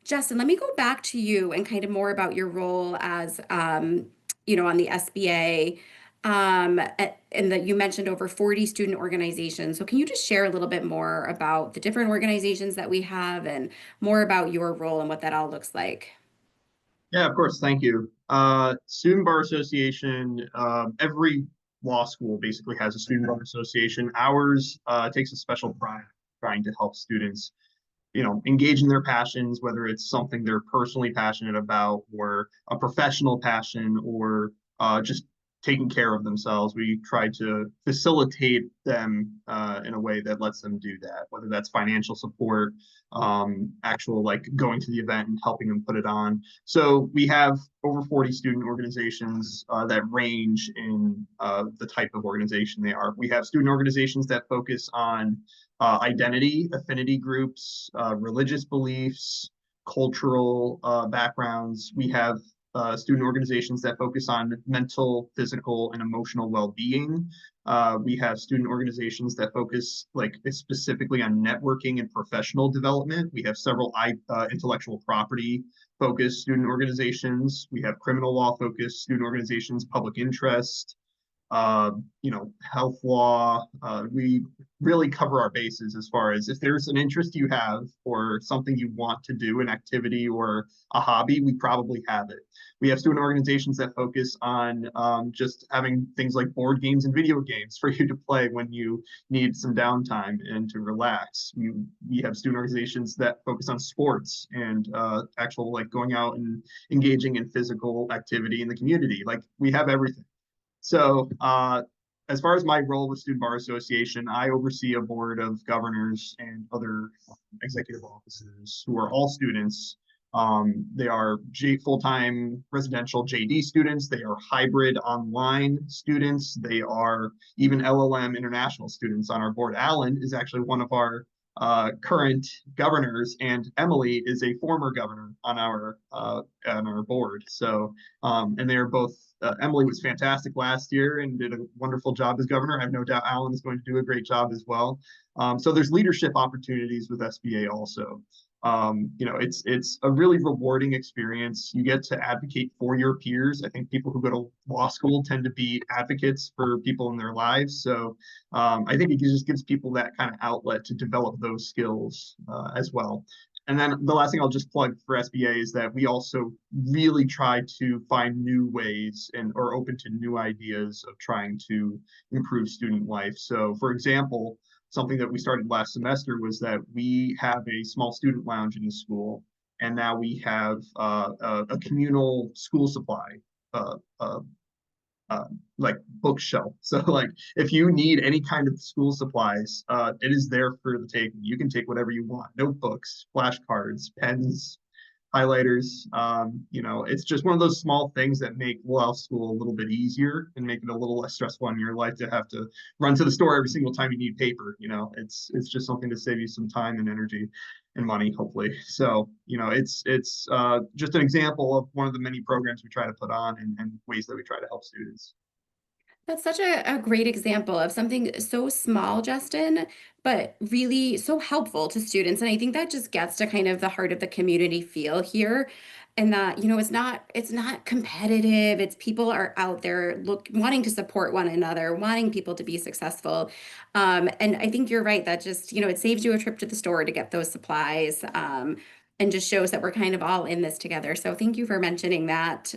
Justin, let me go back to you and kind of more about your role as, on the SBA, and that you mentioned over 40 student organizations. So can you just share a little bit more about the different organizations that we have and more about your role and what that all looks like? Yeah, of course. Thank you. Student Bar Association, every law school basically has a student bar association. Ours takes a special pride trying to help students, engage in their passions, whether it's something they're personally passionate about or a professional passion or just taking care of themselves. We try to facilitate them in a way that lets them do that, whether that's financial support, actual like going to the event and helping them put it on. So we have over 40 student organizations that range in the type of organization they are. We have student organizations that focus on identity, affinity groups, religious beliefs, cultural backgrounds. We have student organizations that focus on mental, physical, and emotional well-being. We have student organizations that focus specifically on networking and professional development. We have several intellectual property focused student organizations. We have criminal law focused student organizations, public interest, health law. We really cover our bases as far as if there's an interest you have or something you want to do, an activity or a hobby, we probably have it. We have student organizations that focus on just having things like board games and video games for you to play when you need some downtime and to relax. We have student organizations that focus on sports and actual like going out and engaging in physical activity in the community. Like we have everything. So as far as my role with Student Bar Association, I oversee a board of governors and other executive officers who are all students. They are full-time residential JD students. They are hybrid online students. They are even LLM international students on our board. Alan is actually one of our current governors, and Emily is a former governor on our board. So, and they are both. Emily was fantastic last year and did a wonderful job as governor. I have no doubt Alan is going to do a great job as well. So there's leadership opportunities with SBA also. It's a really rewarding experience. You get to advocate for your peers. I think people who go to law school tend to be advocates for people in their lives. So I think it just gives people that kind of outlet to develop those skills as well. And then the last thing I'll just plug for SBA is that we also really try to find new ways or open to new ideas of trying to improve student life. So for example, something that we started last semester was that we have a small student lounge in the school, and now we have a communal school supply uh, uh, like bookshelf. So like if you need any kind of school supplies, it is there for the taking. You can take whatever you want: notebooks, flashcards, pens, highlighters. It's just one of those small things that make law school a little bit easier and make it a little less stressful in your life to have to run to the store every single time you need paper. It's just something to save you some time and energy and money, hopefully. So, it's just an example of one of the many programs we try to put on and ways that we try to help students. That's such a great example of something so small, Justin, but really so helpful to students. And I think that just gets to kind of the heart of the community feel here. and that, you know, it's not competitive. It's people are out there wanting to support one another, wanting people to be successful. And I think you're right that just, you know, it saves you a trip to the store to get those supplies. And just shows that we're kind of all in this together. So thank you for mentioning that.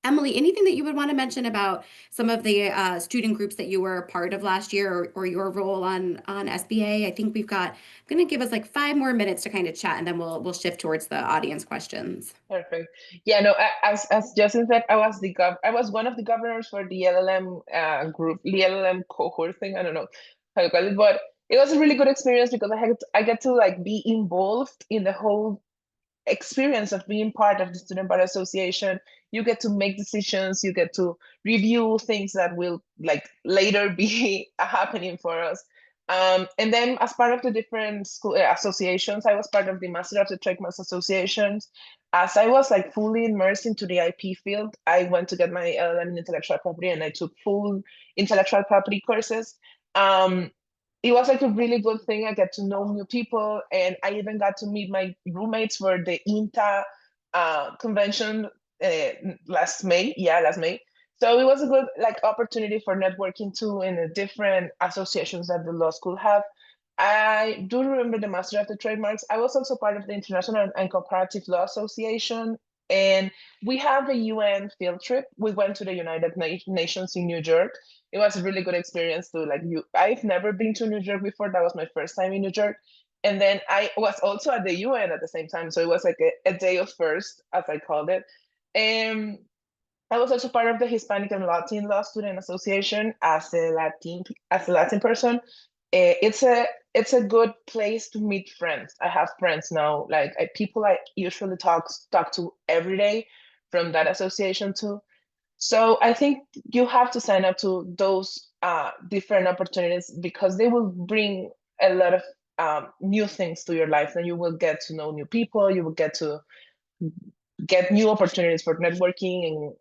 Emily, anything that you would want to mention about some of the student groups that you were a part of last year, or your role on SBA? I think we've got going to give us like 5 more minutes to kind of chat, and then we'll shift towards the audience questions. Perfect. Yeah, no, as Justin said, I was one of the governors for the LLM group, the LLM cohort thing. I don't know how you call it, but it was a really good experience because I get to like be involved in the whole experience of being part of the student bar association. You get to make decisions, you get to review things that will like later be happening for us. And then as part of the different school associations, I was part of the Master of the Trademarks associations. As I was like fully immersed into the IP field, I went to get my LLM in intellectual property, and I took full intellectual property courses. It was like a really good thing. I get to know new people, and I even got to meet my roommates for the INTA convention last May. Yeah, last May. So it was a good like opportunity for networking too in the different associations that the law school have. I do remember the Master of the Trademarks. I was also part of the International and Comparative Law Association, and we have a UN field trip. We went to the United Nations in New York. It was a really good experience to like I've never been to New York before. That was my first time in New York. And then I was also at the UN at the same time. So it was like a day of first, as I called it. And I was also part of the Hispanic and Latin Law Student Association as a Latin person. It's a good place to meet friends. I have friends now, like people I usually talk to every day from that association too. So I think you have to sign up to those different opportunities because they will bring a lot of new things to your life, and you will get to know new people. You will get to get new opportunities for networking, and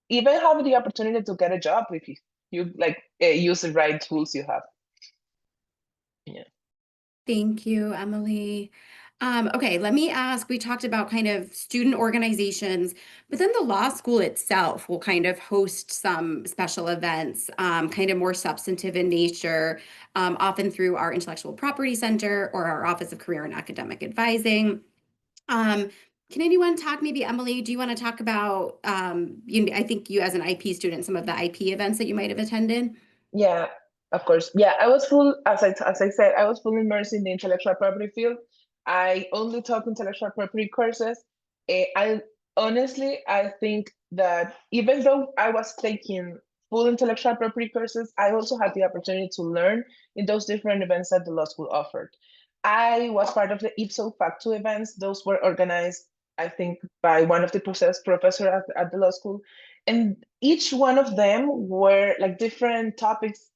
even have the opportunity to get a job if you like use the right tools you have. Yeah. Thank you, Emily. Okay, let me ask, we talked about kind of student organizations, but then the law school itself will kind of host some special events, kind of more substantive in nature, often through our Intellectual Property Center or our Office of Career and Academic Advising. Can anyone talk, maybe Emily, do you want to talk about, I think you as an IP student, some of the IP events that you might have attended? Yeah, of course. Yeah, I was as I said, I was fully immersed in the intellectual property field. I only taught intellectual property courses. I honestly, I think that even though I was taking full intellectual property courses, I also had the opportunity to learn in those different events that the law school offered. I was part of the ipso facto events. Those were organized, I think, by one of the professors at the law school. And each one of them were like different topics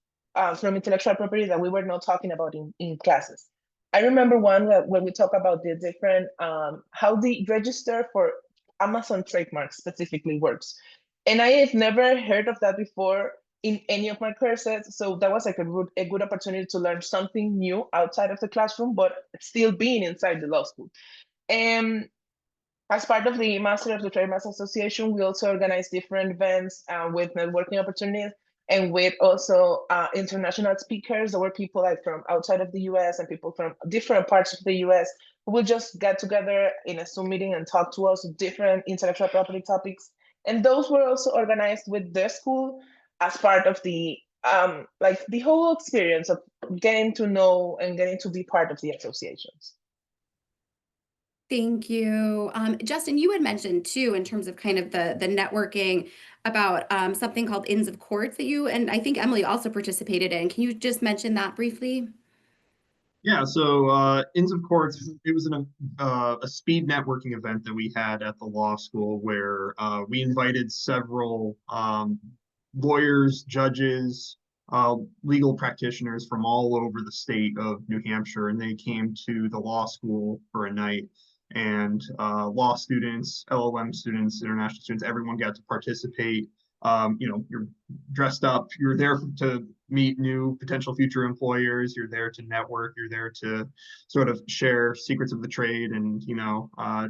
from intellectual property that we were not talking about in classes. I remember one when we talk about the different, how the register for Amazon trademarks specifically works. And I have never heard of that before in any of my courses. So that was like a good opportunity to learn something new outside of the classroom, but still being inside the law school. And as part of the Master of the Trademarks Association, we also organize different events with networking opportunities and with also international speakers. There were people like from outside of the US and people from different parts of the US who would just get together in a Zoom meeting and talk to us different intellectual property topics. And those were also organized with the school as part of the like the whole experience of getting to know and getting to be part of the associations. Thank you. Justin, you had mentioned too, in terms of kind of the networking about something called Inns of Courts that you, and I think Emily also participated in. Can you just mention that briefly? Yeah, so Inns of Courts, it was a speed networking event that we had at the law school where we invited several lawyers, judges, legal practitioners from all over the state of New Hampshire, and they came to the law school for a night. And law students, LLM students, international students, everyone got to participate. You're dressed up. You're there to meet new potential future employers. You're there to network. You're there to sort of share secrets of the trade and,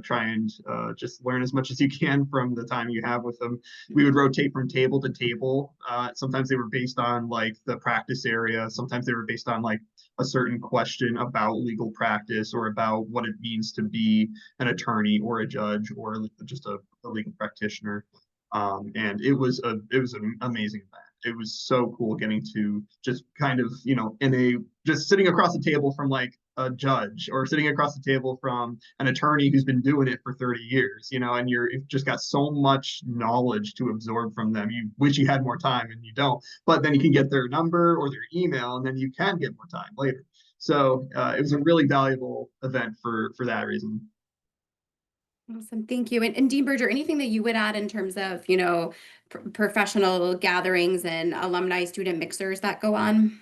try and just learn as much as you can from the time you have with them. We would rotate from table to table. Sometimes they were based on like the practice area. Sometimes they were based on like a certain question about legal practice or about what it means to be an attorney or a judge or just a legal practitioner. And it was an amazing event. It was so cool getting to just kind of, just sitting across the table from like a judge or sitting across the table from an attorney who's been doing it for 30 years, and you've just got so much knowledge to absorb from them. You wish you had more time and you don't, but then you can get their number or their email and then you can get more time later. So it was a really valuable event for that reason. Awesome. Thank you. And Dean Berger, anything that you would add in terms of, professional gatherings and alumni student mixers that go on?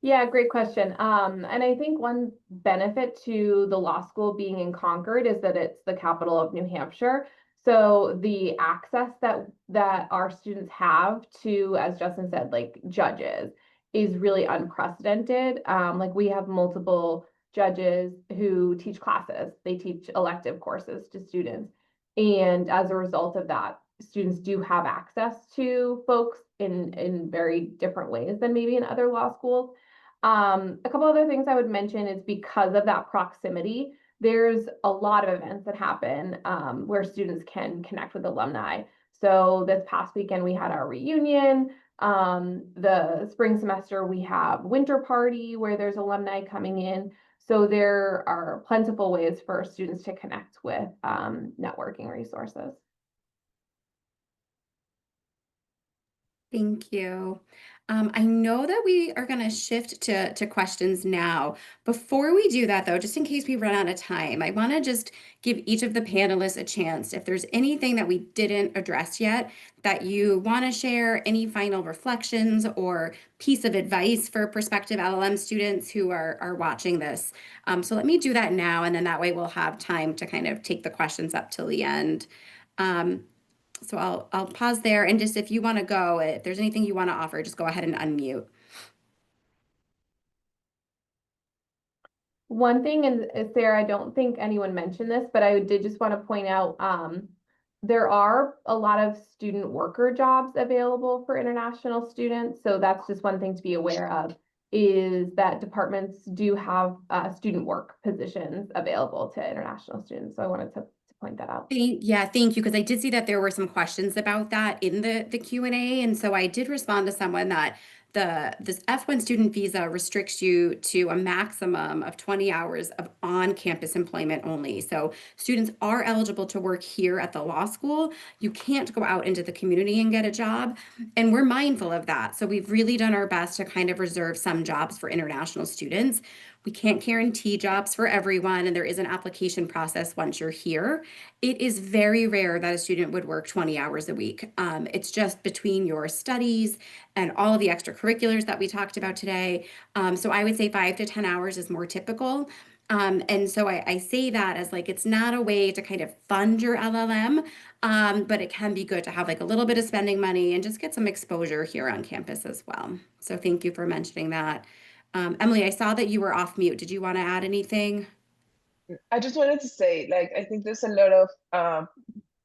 Yeah, great question. And I think one benefit to the law school being in Concord is that it's the capital of New Hampshire. So the access that our students have to, as Justin said, like judges is really unprecedented. Like we have multiple judges who teach classes. They teach elective courses to students. And as a result of that, students do have access to folks in very different ways than maybe in other law schools. A couple other things I would mention is because of that proximity, there's a lot of events that happen where students can connect with alumni. So this past weekend, we had our reunion. The spring semester, we have winter party where there's alumni coming in. So there are plentiful ways for students to connect with networking resources. Thank you. I know that we are going to shift to questions now. Before we do that, though, just in case we run out of time, I want to just give each of the panelists a chance. If there's anything that we didn't address yet that you want to share, any final reflections or piece of advice for prospective LLM students who are watching this. So let me do that now, and then that way we'll have time to kind of take the questions up till the end. So I'll pause there, and just if you want to go, if there's anything you want to offer, just go ahead and unmute. One thing, and Sarah, I don't think anyone mentioned this, but I did just want to point out there are a lot of student worker jobs available for international students. So that's just one thing to be aware of, is that departments do have student work positions available to international students. So I wanted to point that out. Yeah, thank you, because I did see that there were some questions about that in the Q&A, and so I did respond to someone that this F1 student visa restricts you to a maximum of 20 hours of on-campus employment only. So students are eligible to work here at the law school. You can't go out into the community and get a job, and we're mindful of that. So we've really done our best to kind of reserve some jobs for international students. We can't guarantee jobs for everyone, and there is an application process once you're here. It is very rare that a student would work 20 hours a week. It's just between your studies and all of the extracurriculars that we talked about today. So I would say 5 to 10 hours is more typical. And so I say that as like, it's not a way to kind of fund your LLM, but it can be good to have like a little bit of spending money and just get some exposure here on campus as well. So thank you for mentioning that. Emily, I saw that you were off mute. Did you want to add anything? I just wanted to say, like, I think there's a lot of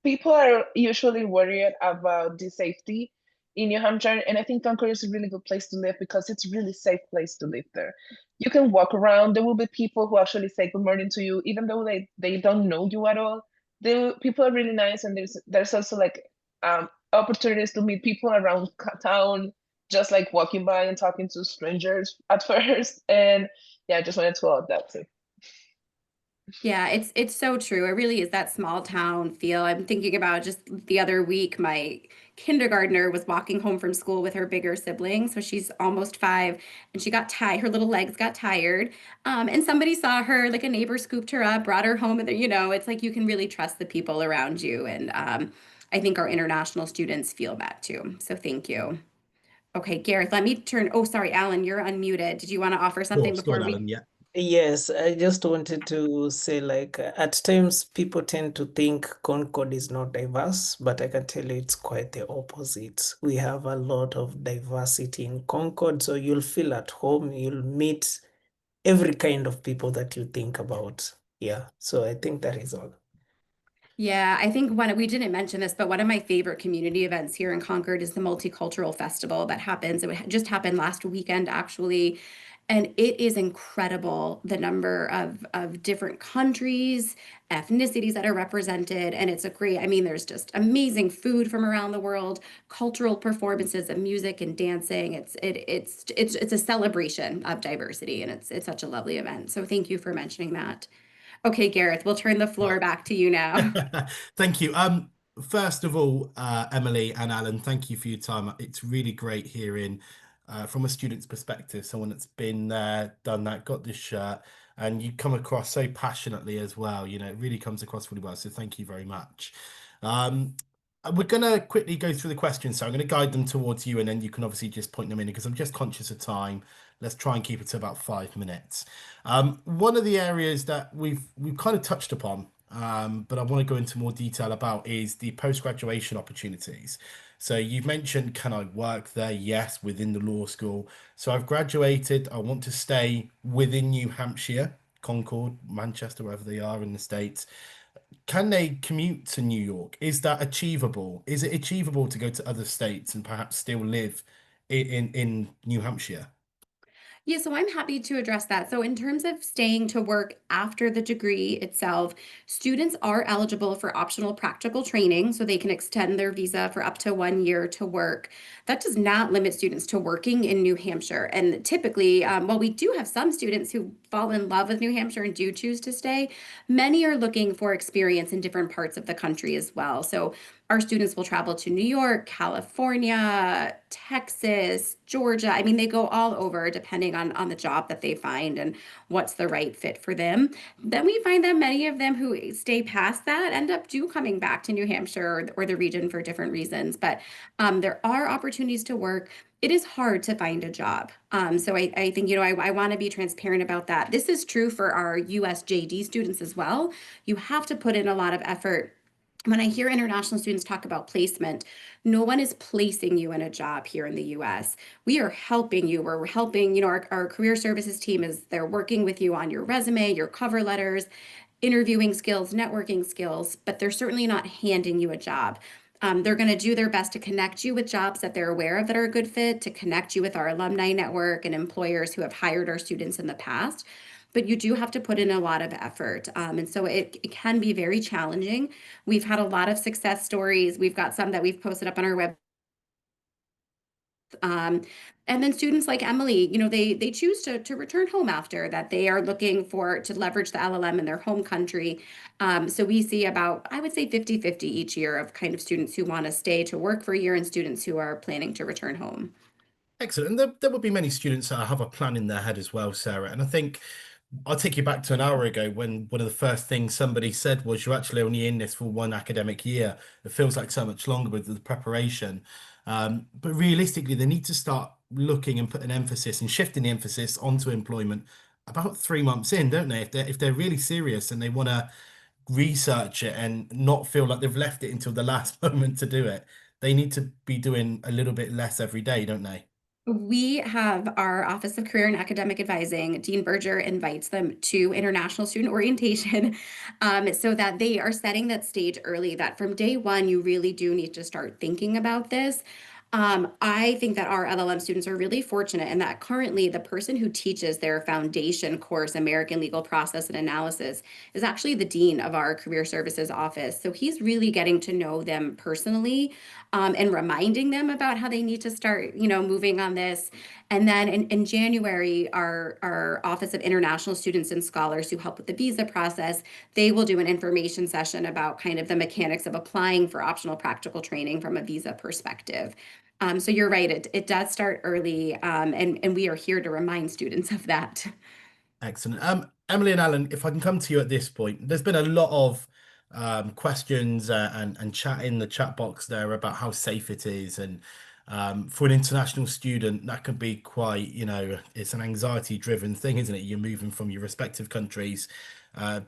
people are usually worried about the safety in New Hampshire, and I think Concord is a really good place to live because it's a really safe place to live there. You can walk around. There will be people who actually say good morning to you, even though they don't know you at all. The people are really nice, and there's also like opportunities to meet people around town, just like walking by and talking to strangers at first. And yeah, I just wanted to add that too. Yeah, it's so true. It really is that small town feel. I'm thinking about just the other week, my kindergartner was walking home from school with her bigger sibling. So she's almost 5, and she got tired. Her little legs got tired. And somebody saw her, like a neighbor scooped her up, brought her home, and it's like you can really trust the people around you. And I think our international students feel that too. So thank you. Okay, Gareth, let me turn. Oh, sorry, Alan, you're unmuted. Did you want to offer something Go before on, we? Alan. Yeah. Yes, I just wanted to say, like, at times people tend to think Concord is not diverse, but I can tell you it's quite the opposite. We have a lot of diversity in Concord, so you'll feel at home, you'll meet every kind of people that you think about. Yeah, so I think that is all. Yeah, I think we didn't mention this, but one of my favorite community events here in Concord is the Multicultural Festival that happens. It just happened last weekend, actually. And it is incredible the number of different countries, ethnicities that are represented. And it's a great, I mean, there's just amazing food from around the world, cultural performances of music and dancing. It's a celebration of diversity, and it's such a lovely event. So thank you for mentioning that. Okay, Gareth, we'll turn the floor back to you now. Thank you. First of all, Emily and Alan, thank you for your time. It's really great hearing from a student's perspective, someone that's been there, done that, got this shirt, and you come across so passionately as well. You know, it really comes across really well. So thank you very much. Um, we're going to quickly go through the questions. So I'm going to guide them towards you, and then you can obviously just point them in because I'm just conscious of time. Let's try and keep it to about 5 minutes. One of the areas that we've kind of touched upon, but I want to go into more detail about is the post-graduation opportunities. So you've mentioned, can I work there? Yes, within the law school. So I've graduated. I want to stay within New Hampshire, Concord, Manchester, wherever they are in the States. Can they commute to New York? Is that achievable? Is it achievable to go to other states and perhaps still live in New Hampshire? Yeah, so I'm happy to address that. So, in terms of staying to work after the degree itself, students are eligible for optional practical training, so they can extend their visa for up to 1 year to work. That does not limit students to working in New Hampshire. And typically, while we do have some students who fall in love with New Hampshire and do choose to stay, many are looking for experience in different parts of the country as well. So, our students will travel to New York, California, Texas, Georgia. I mean, they go all over depending on the job that they find and what's the right fit for them. Then we find that many of them who stay past that end up coming back to New Hampshire or the region for different reasons. But there are opportunities to work. It is hard to find a job. So I think, I want to be transparent about that. This is true for our USJD students as well. You have to put in a lot of effort. When I hear international students talk about placement, no one is placing you in a job here in the US. We are helping you. We're helping, our career services team they're working with you on your resume, your cover letters, interviewing skills, networking skills, but they're certainly not handing you a job. They're going to do their best to connect you with jobs that they're aware of that are a good fit, to connect you with our alumni network and employers who have hired our students in the past. But you do have to put in a lot of effort. And so it can be very challenging. We've had a lot of success stories. We've got some that we've posted up on our web. Um, and then students like Emily, they choose to return home after that. They are looking to leverage the LLM in their home country. So we see about, I would say 50-50 each year of kind of students who want to stay to work for a year and students who are planning to return home. Excellent. And there will be many students that have a plan in their head as well, Sarah. And I think I'll take you back to an hour ago when one of the first things somebody said was you're actually only in this for one academic year. It feels like so much longer with the preparation. But realistically, they need to start looking and put an emphasis and shifting the emphasis onto employment about 3 months in, don't they? If they're really serious and they want to research it and not feel like they've left it until the last moment to do it, they need to be doing a little bit less every day, don't they? We have our Office of Career and Academic Advising. Dean Berger invites them to international student orientation so that they are setting that stage early, that from day one, you really do need to start thinking about this. I think that our LLM students are really fortunate in that currently the person who teaches their foundation course, American Legal Process and Analysis, is actually the dean of our career services office. So he's really getting to know them personally and reminding them about how they need to start, moving on this. And then in January, our Office of International Students and Scholars who help with the visa process, they will do an information session about kind of the mechanics of applying for optional practical training from a visa perspective. So you're right, it does start early, and we are here to remind students of that. Excellent. Emily and Alan, if I can come to you at this point, there's been a lot of questions and chat in the chat box there about how safe it is and For an international student, that can be quite, it's an anxiety-driven thing, isn't it? You're moving from your respective countries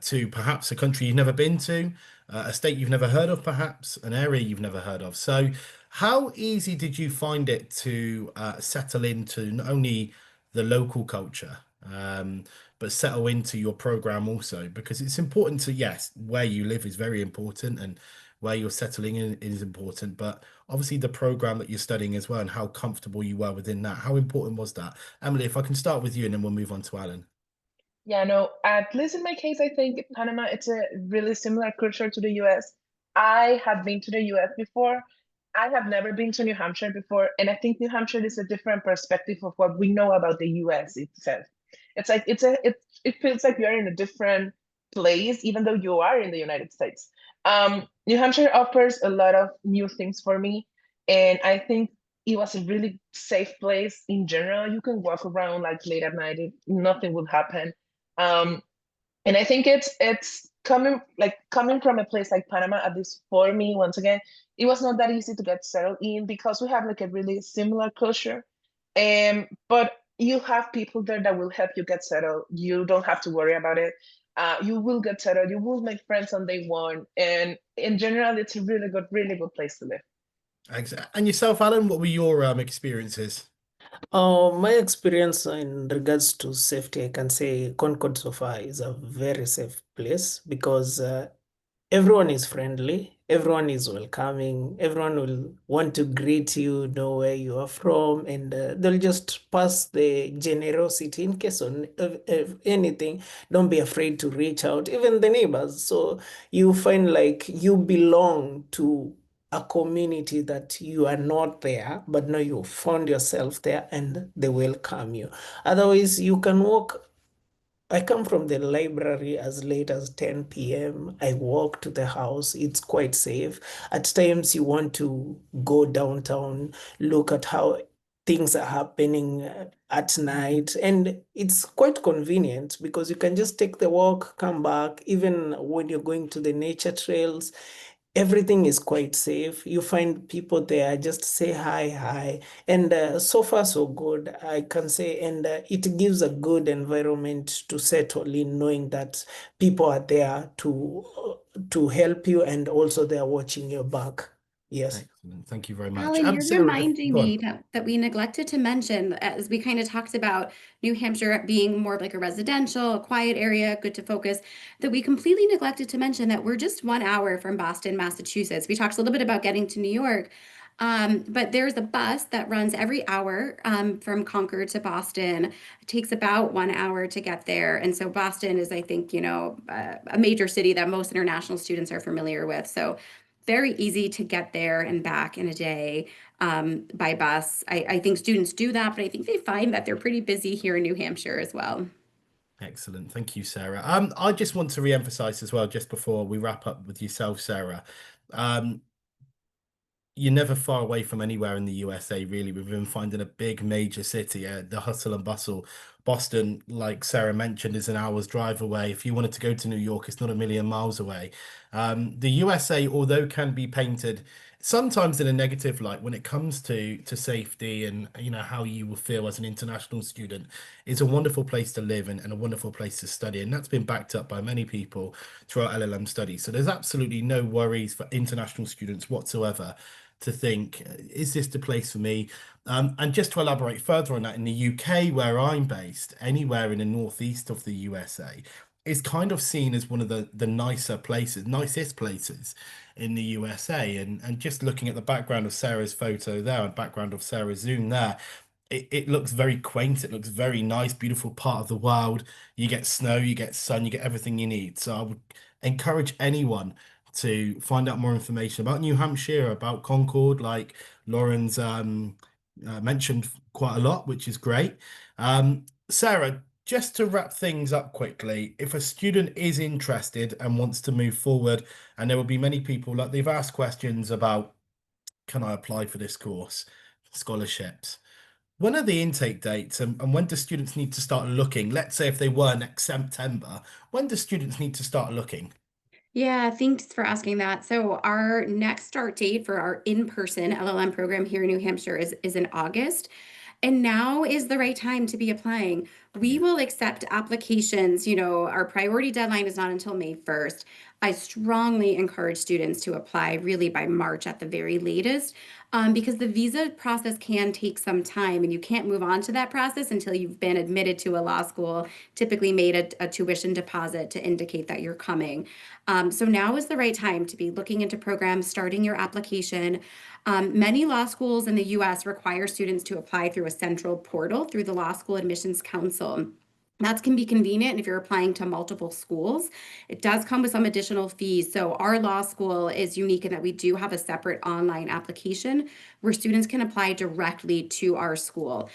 to perhaps a country you've never been to, a state you've never heard of, perhaps an area you've never heard of. So, how easy did you find it to settle into not only the local culture, but settle into your program also? Because it's important to, yes, where you live is very important and where you're settling in is important, but obviously the program that you're studying as well and how comfortable you were within that. How important was that? Emily, if I can start with you and then we'll move on to Alan. Yeah, no, at least in my case, I think Panama, it's a really similar culture to the US. I have been to the US before. I have never been to New Hampshire before, and I think New Hampshire is a different perspective of what we know about the US itself. It's like it feels like you're in a different place, even though you are in the United States. New Hampshire offers a lot of new things for me, and I think it was a really safe place in general. You can walk around like late at night, nothing will happen. Um, and I think it's coming from a place like Panama, at least for me, once again, it was not that easy to get settled in because we have like a really similar culture. But you have people there that will help you get settled. You don't have to worry about it. You will get settled. You will make friends on day one. And in general, it's a really good place to live. And yourself, Alan, what were your experiences? My experience in regards to safety, I can say Concord so far is a very safe place because everyone is friendly, everyone is welcoming, everyone will want to greet you, know where you are from, and they'll just pass the generosity in case of anything. Don't be afraid to reach out, even the neighbors. So you find like you belong to a community that you are not there, but now you found yourself there and they welcome you. Otherwise, you can walk. I come from the library as late as 10 p.m. I walk to the house. It's quite safe. At times, you want to go downtown, look at how things are happening at night. And it's quite convenient because you can just take the walk, come back. Even when you're going to the nature trails, everything is quite safe. You find people there, just say hi. And so far, so good, I can say. And it gives a good environment to settle in, knowing that people are there to help you and also they're watching your back. Yes. Excellent. Thank you very much. Alan, you're Sarah, reminding go on. me that we neglected to mention, as we kind of talked about New Hampshire being more of like a residential, a quiet area, good to focus, that we completely neglected to mention that we're just 1 hour from Boston, Massachusetts. We talked a little bit about getting to New York, but there's a bus that runs every hour from Concord to Boston. It takes about 1 hour to get there. And so Boston is, I think, a major city that most international students are familiar with. So very easy to get there and back in a day by bus. I think students do that, but I think they find that they're pretty busy here in New Hampshire as well. Excellent. Thank you, Sarah. I just want to re-emphasize as well, just before we wrap up with yourself, Sarah. Um, you're never far away from anywhere in the USA, really, within finding a big major city, the hustle and bustle. Boston, like Sarah mentioned, is an hour's drive away. If you wanted to go to New York, it's not a million miles away. The USA, although can be painted sometimes in a negative light when it comes to safety and how you will feel as an international student, is a wonderful place to live and a wonderful place to study. And that's been backed up by many people through our LLM studies. So there's absolutely no worries for international students whatsoever to think, is this the place for me? And just to elaborate further on that, in the UK, where I'm based, anywhere in the northeast of the USA is kind of seen as one of the nicest places in the USA. And just looking at the background of Sarah's photo there and background of Sarah's Zoom there, it looks very quaint. It looks very nice, beautiful part of the world. You get snow, you get sun, you get everything you need. So I would encourage anyone to find out more information about New Hampshire, about Concord, like Lauren's mentioned quite a lot, which is great. Sarah, just to wrap things up quickly, if a student is interested and wants to move forward, and there will be many people like they've asked questions about, can I apply for this course, scholarships? When are the intake dates and when do students need to start looking? Let's say if they were next September, when do students need to start looking? Yeah, thanks for asking that. So our next start date for our in-person LLM program here in New Hampshire is in August. And now is the right time to be applying. We will accept applications. Our priority deadline is not until May 1st. I strongly encourage students to apply really by March at the very latest, because the visa process can take some time and you can't move on to that process until you've been admitted to a law school, typically made a tuition deposit to indicate that you're coming. So now is the right time to be looking into programs, starting your application. Many law schools in the US require students to apply through a central portal through the Law School Admissions Council. That can be convenient if you're applying to multiple schools. It does come with some additional fees. So our law school is unique in that we do have a separate online application where students can apply directly to our school.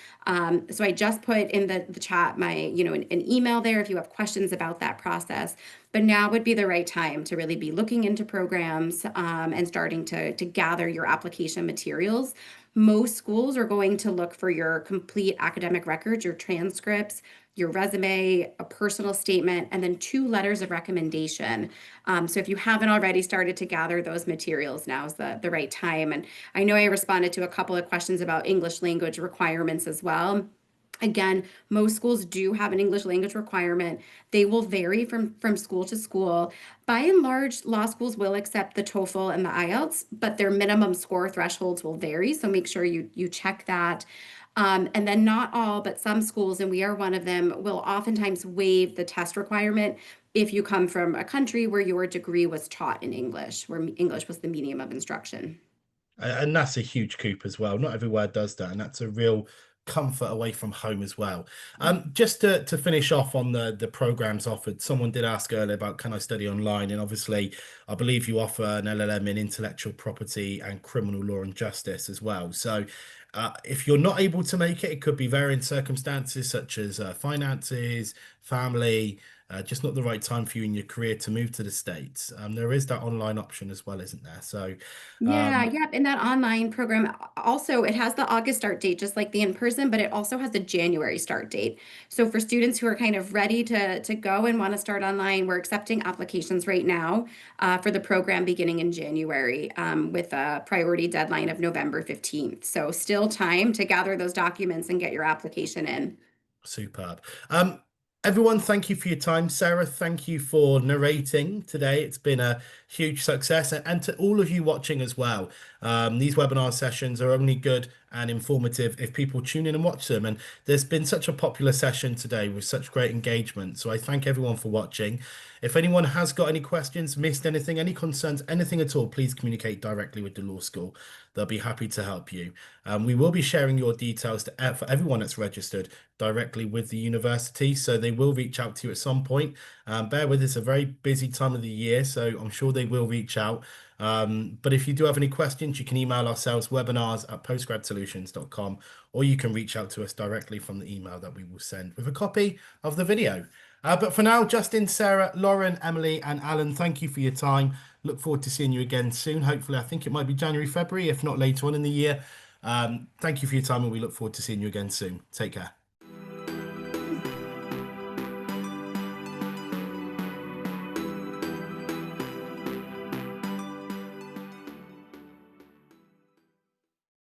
So I just put in the chat an email there if you have questions about that process. But now would be the right time to really be looking into programs, and starting to gather your application materials. Most schools are going to look for your complete academic records, your transcripts, your resume, a personal statement, and then 2 letters of recommendation. So if you haven't already started to gather those materials, now is the right time. And I know I responded to a couple of questions about English language requirements as well. Again, most schools do have an English language requirement. They will vary from school to school. By and large, law schools will accept the TOEFL and the IELTS, but their minimum score thresholds will vary. So make sure you check that. And then not all, but some schools, and we are one of them, will oftentimes waive the test requirement if you come from a country where your degree was taught in English, where English was the medium of instruction. And that's a huge coup as well. Not everywhere does that, and that's a real comfort away from home as well. Just to finish off on the programs offered, someone did ask earlier about can I study online, and obviously I believe you offer an LLM in intellectual property and criminal law and justice as well. So if you're not able to make it, it could be varying circumstances such as finances, family. Just not the right time for you in your career to move to the States. There is that online option as well, isn't there? So Yeah, um, yep. And that online program also, it has the August start date, just like the in-person, but it also has the January start date. So for students who are kind of ready to go and want to start online, we're accepting applications right now, for the program beginning in January, with a priority deadline of November 15th. So still time to gather those documents and get your application in. Superb. Everyone, thank you for your time. Sarah, thank you for narrating today. It's been a huge success. And to all of you watching as well, these webinar sessions are only good and informative if people tune in and watch them. And there's been such a popular session today with such great engagement. So I thank everyone for watching. If anyone has got any questions, missed anything, any concerns, anything at all, please communicate directly with the law school. They'll be happy to help you. We will be sharing your details for everyone that's registered directly with the university, so they will reach out to you at some point. Bear with us, it's a very busy time of the year, so I'm sure they will reach out. But if you do have any questions, you can email ourselves webinars@postgradsolutions.com, or you can reach out to us directly from the email that we will send with a copy of the video. But for now, Justin, Sarah, Lauren, Emily, and Alan, thank you for your time. Look forward to seeing you again soon. Hopefully, I think it might be January, February, if not later on in the year. Thank you for your time, and we look forward to seeing you again soon. Take care.